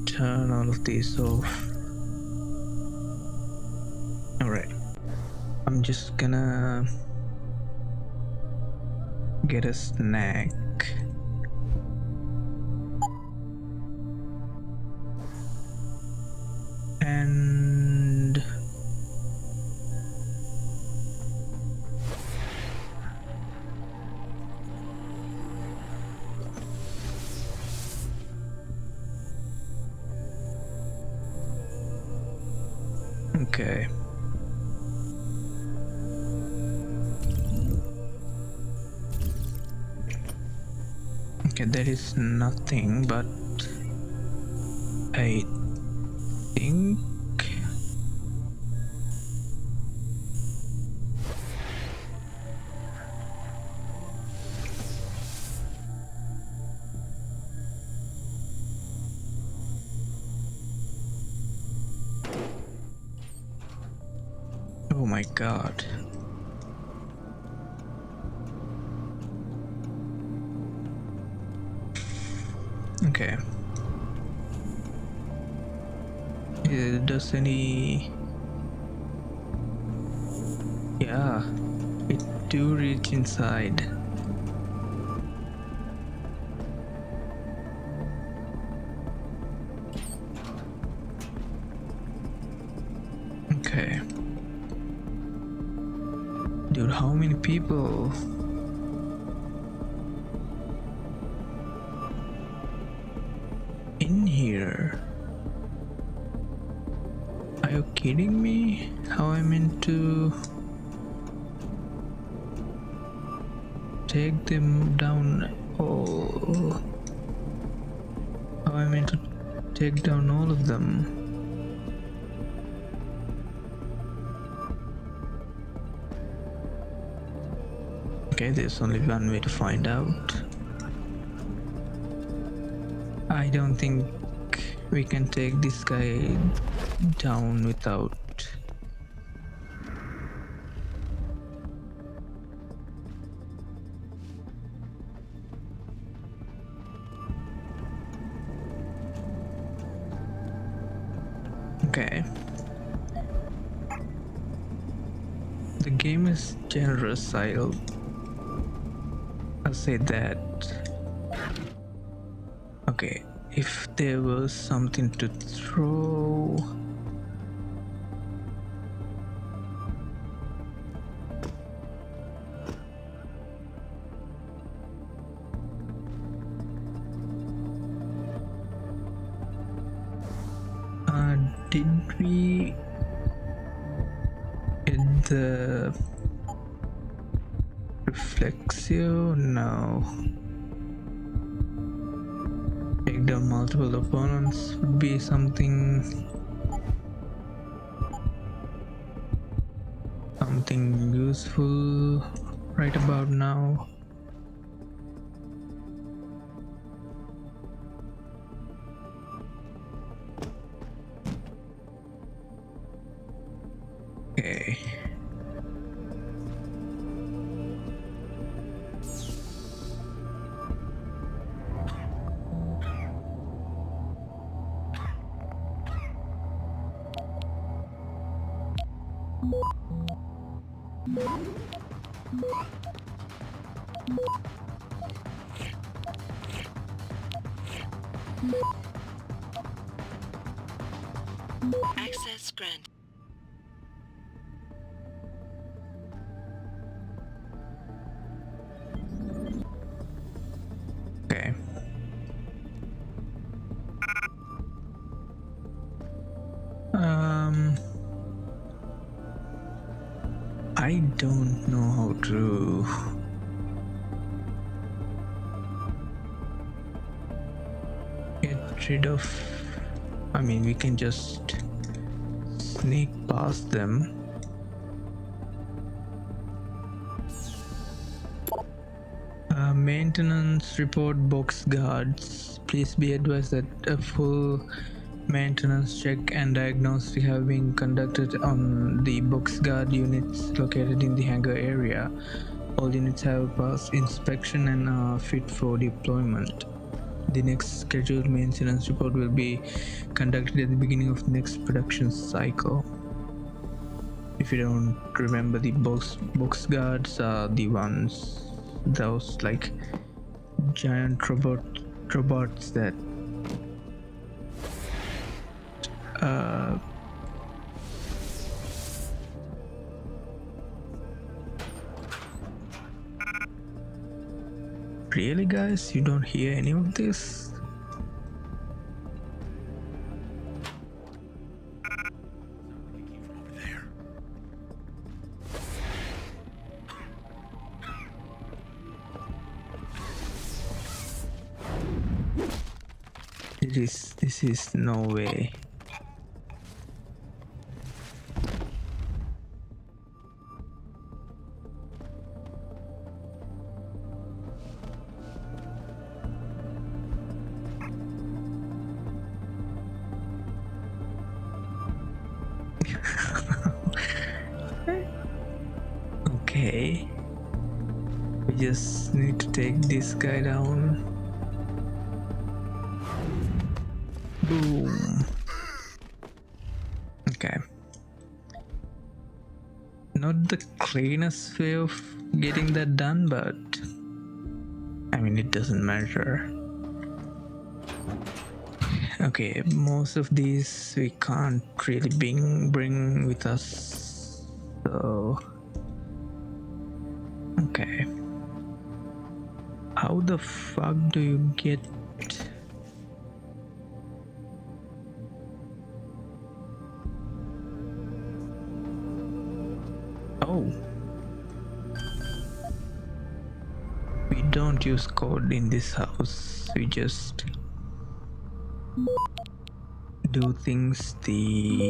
turn all of these off. Alright, I'm just gonna get a snack. And okay. Okay, there is nothing, but I think oh my god. Okay. Does any... Yeah, it do reach inside. Okay. Dude, how many people? In here? Are you kidding me? How am I meant to take them down all? How am I meant to take down all of them? Okay, there's only one way to find out. I don't think we can take this guy down without. Okay. The game is generous, I'll say that. Okay, if there was something to throw. Did we get the reflexio? No. Take down multiple opponents would be something useful right about now. Okay. Access granted. Okay. I don't know how to get rid of. I mean, we can just sneak past them. Maintenance report box guards. Please be advised that a full maintenance check and diagnostic have been conducted on the box guard units located in the hangar area. All units have passed inspection and are fit for deployment. The next scheduled maintenance report will be conducted at the beginning of the next production cycle. If you don't remember, the box guards are the ones, those like giant robots that really, guys, you don't hear any of this? This is no way. Okay. We just need to take this guy down. Boom. Okay. Not the cleanest way of getting that done, but I mean, it doesn't matter. Okay, most of these we can't really bring with us, so okay. How the fuck do you get? Oh, we don't use code in this house, we just do things the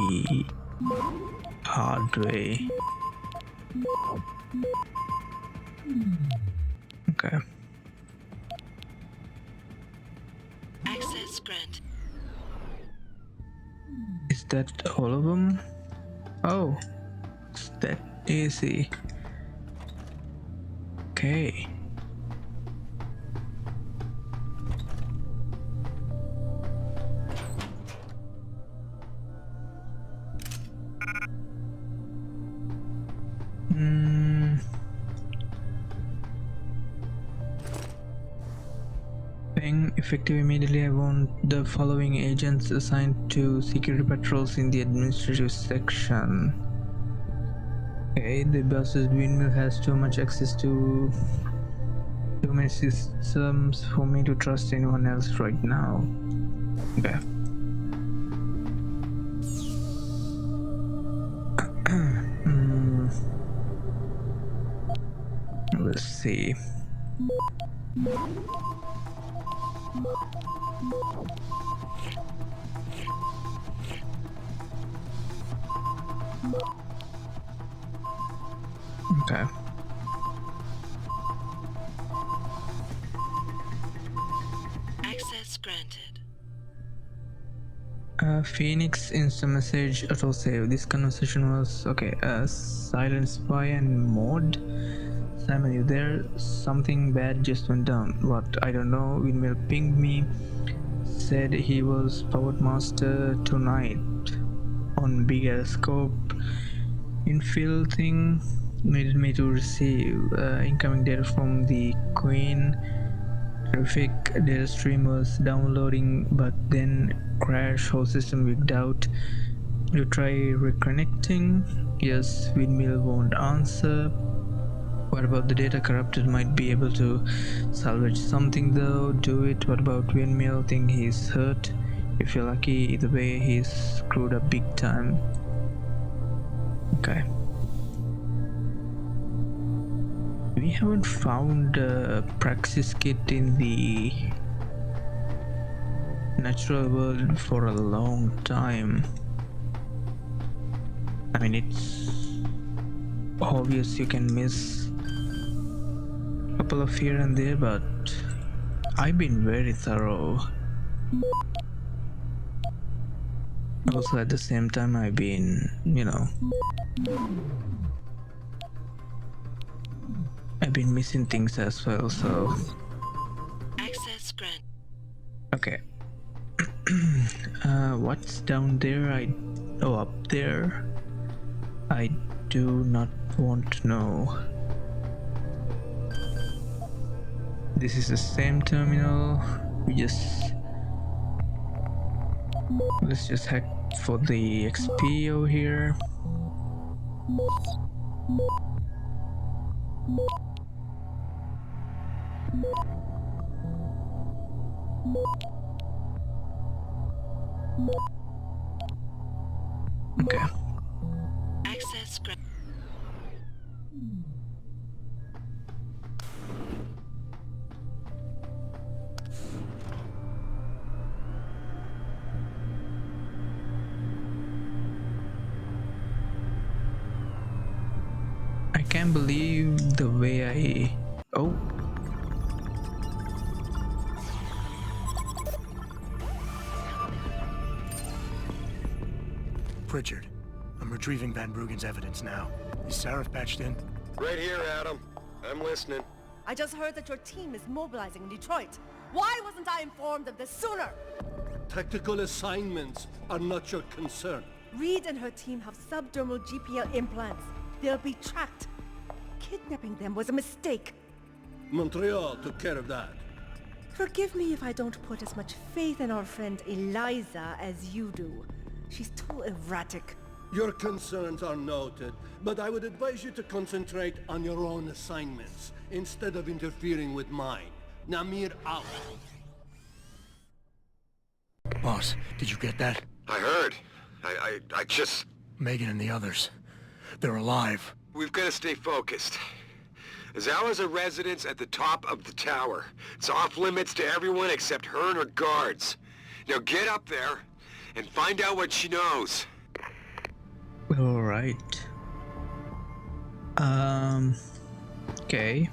hard way. Okay. Access granted. that all of them? Oh, it's that easy. Okay. Being effective immediately, I want the following agents assigned to security patrols in the administrative section. Okay, the boss's Windmill has too much access to too many systems for me to trust anyone else right now. Okay. Let's see. Okay. Access granted. Phoenix instant message autosave. This conversation was okay. Silent spy and mod. Simon, you there? Something bad just went down. What? I don't know. Windmill pinged me. Said he was Powered Master tonight on bigger scope. Infill thing needed me to receive incoming data from the Queen. Catastrophic data stream was downloading, but then crashed. Whole system wigged out. You try reconnecting? Yes. Windmill won't answer. What about the data corrupted? Might be able to salvage something though. Do it. What about Windmill? Think he's hurt? If you're lucky, either way, he's screwed up big time. Okay. We haven't found a Praxis kit in the natural world for a long time. I mean, it's obvious you can miss a couple of here and there, but I've been very thorough. Also, at the same time, I've been, you know, I've been missing things as well, so... Access grant. Okay. What's down there? Oh, up there? I do not want to know. This is the same terminal. Let's just hack for the XP over here. Okay. Access grant. I can't believe the way I... Oh. Pritchard, I'm retrieving Van Bruggen's evidence now. Is Sarif patched in? Right here, Adam. I'm listening. I just heard that your team is mobilizing in Detroit. Why wasn't I informed of this sooner? Tactical assignments are not your concern. Reed and her team have subdermal GPL implants. They'll be tracked. Kidnapping them was a mistake. Montreal took care of that. Forgive me if I don't put as much faith in our friend Eliza as you do. She's too erratic. Your concerns are noted, but I would advise you to concentrate on your own assignments instead of interfering with mine. Namir out. Boss, did you get that? I heard. I just... Megan and the others. They're alive. We've got to stay focused. Azala's a residence at the top of the tower. It's off limits to everyone except her and her guards. Now get up there and find out what she knows. Alright. Okay.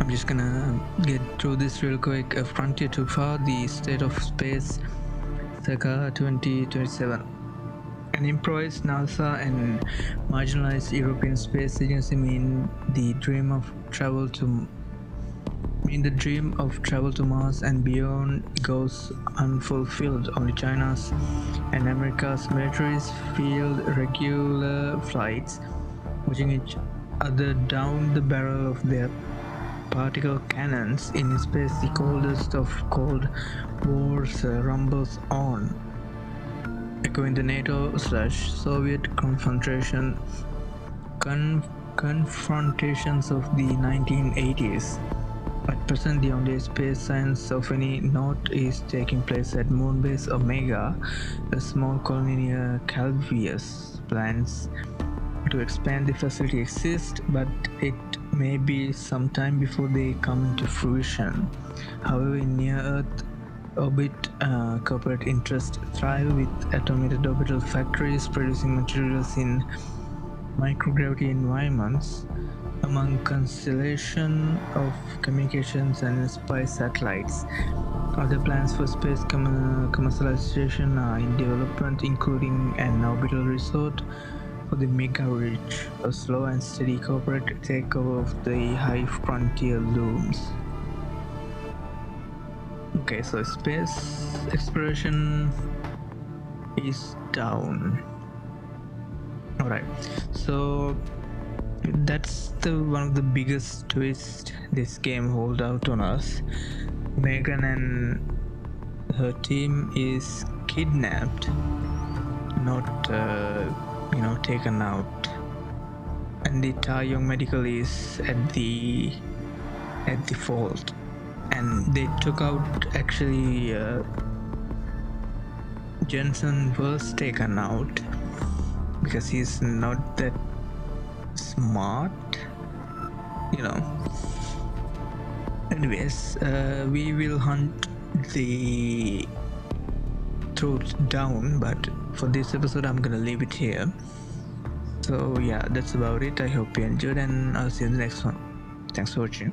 I'm just gonna get through this real quick. A frontier too far, the state of space, circa 2027. An improvised NASA and marginalized European Space Agency mean the dream of travel to Mars and beyond goes unfulfilled. Only China's and America's militaries field regular flights, watching each other down the barrel of their particle cannons. In space, the coldest of cold wars rumbles on, echoing the NATO/Soviet confrontations of the 1980s. At present, the only space science of any note is taking place at Moonbase Omega, a small colony near Calvius. Plans to expand the facility exist, but it may be some time before they come into fruition. However, in near-Earth orbit, corporate interests thrive with automated orbital factories producing materials in microgravity environments. Among constellation of communications and spy satellites, other plans for space commercialization are in development, including an orbital resort for the Mega Ridge. A slow and steady corporate takeover of the high frontier looms. Okay, so space exploration is down. Alright, so that's one of the biggest twists this game holds out on us. Megan and her team is kidnapped, not taken out, and the Tai Young Medical is at the fault, and they took out actually Jensen was taken out because he's not that smart, Anyways, we will hunt the truth down, but for this episode I'm gonna leave it here. So yeah, that's about it. I hope you enjoyed, and I'll see you in the next one. Thanks for watching.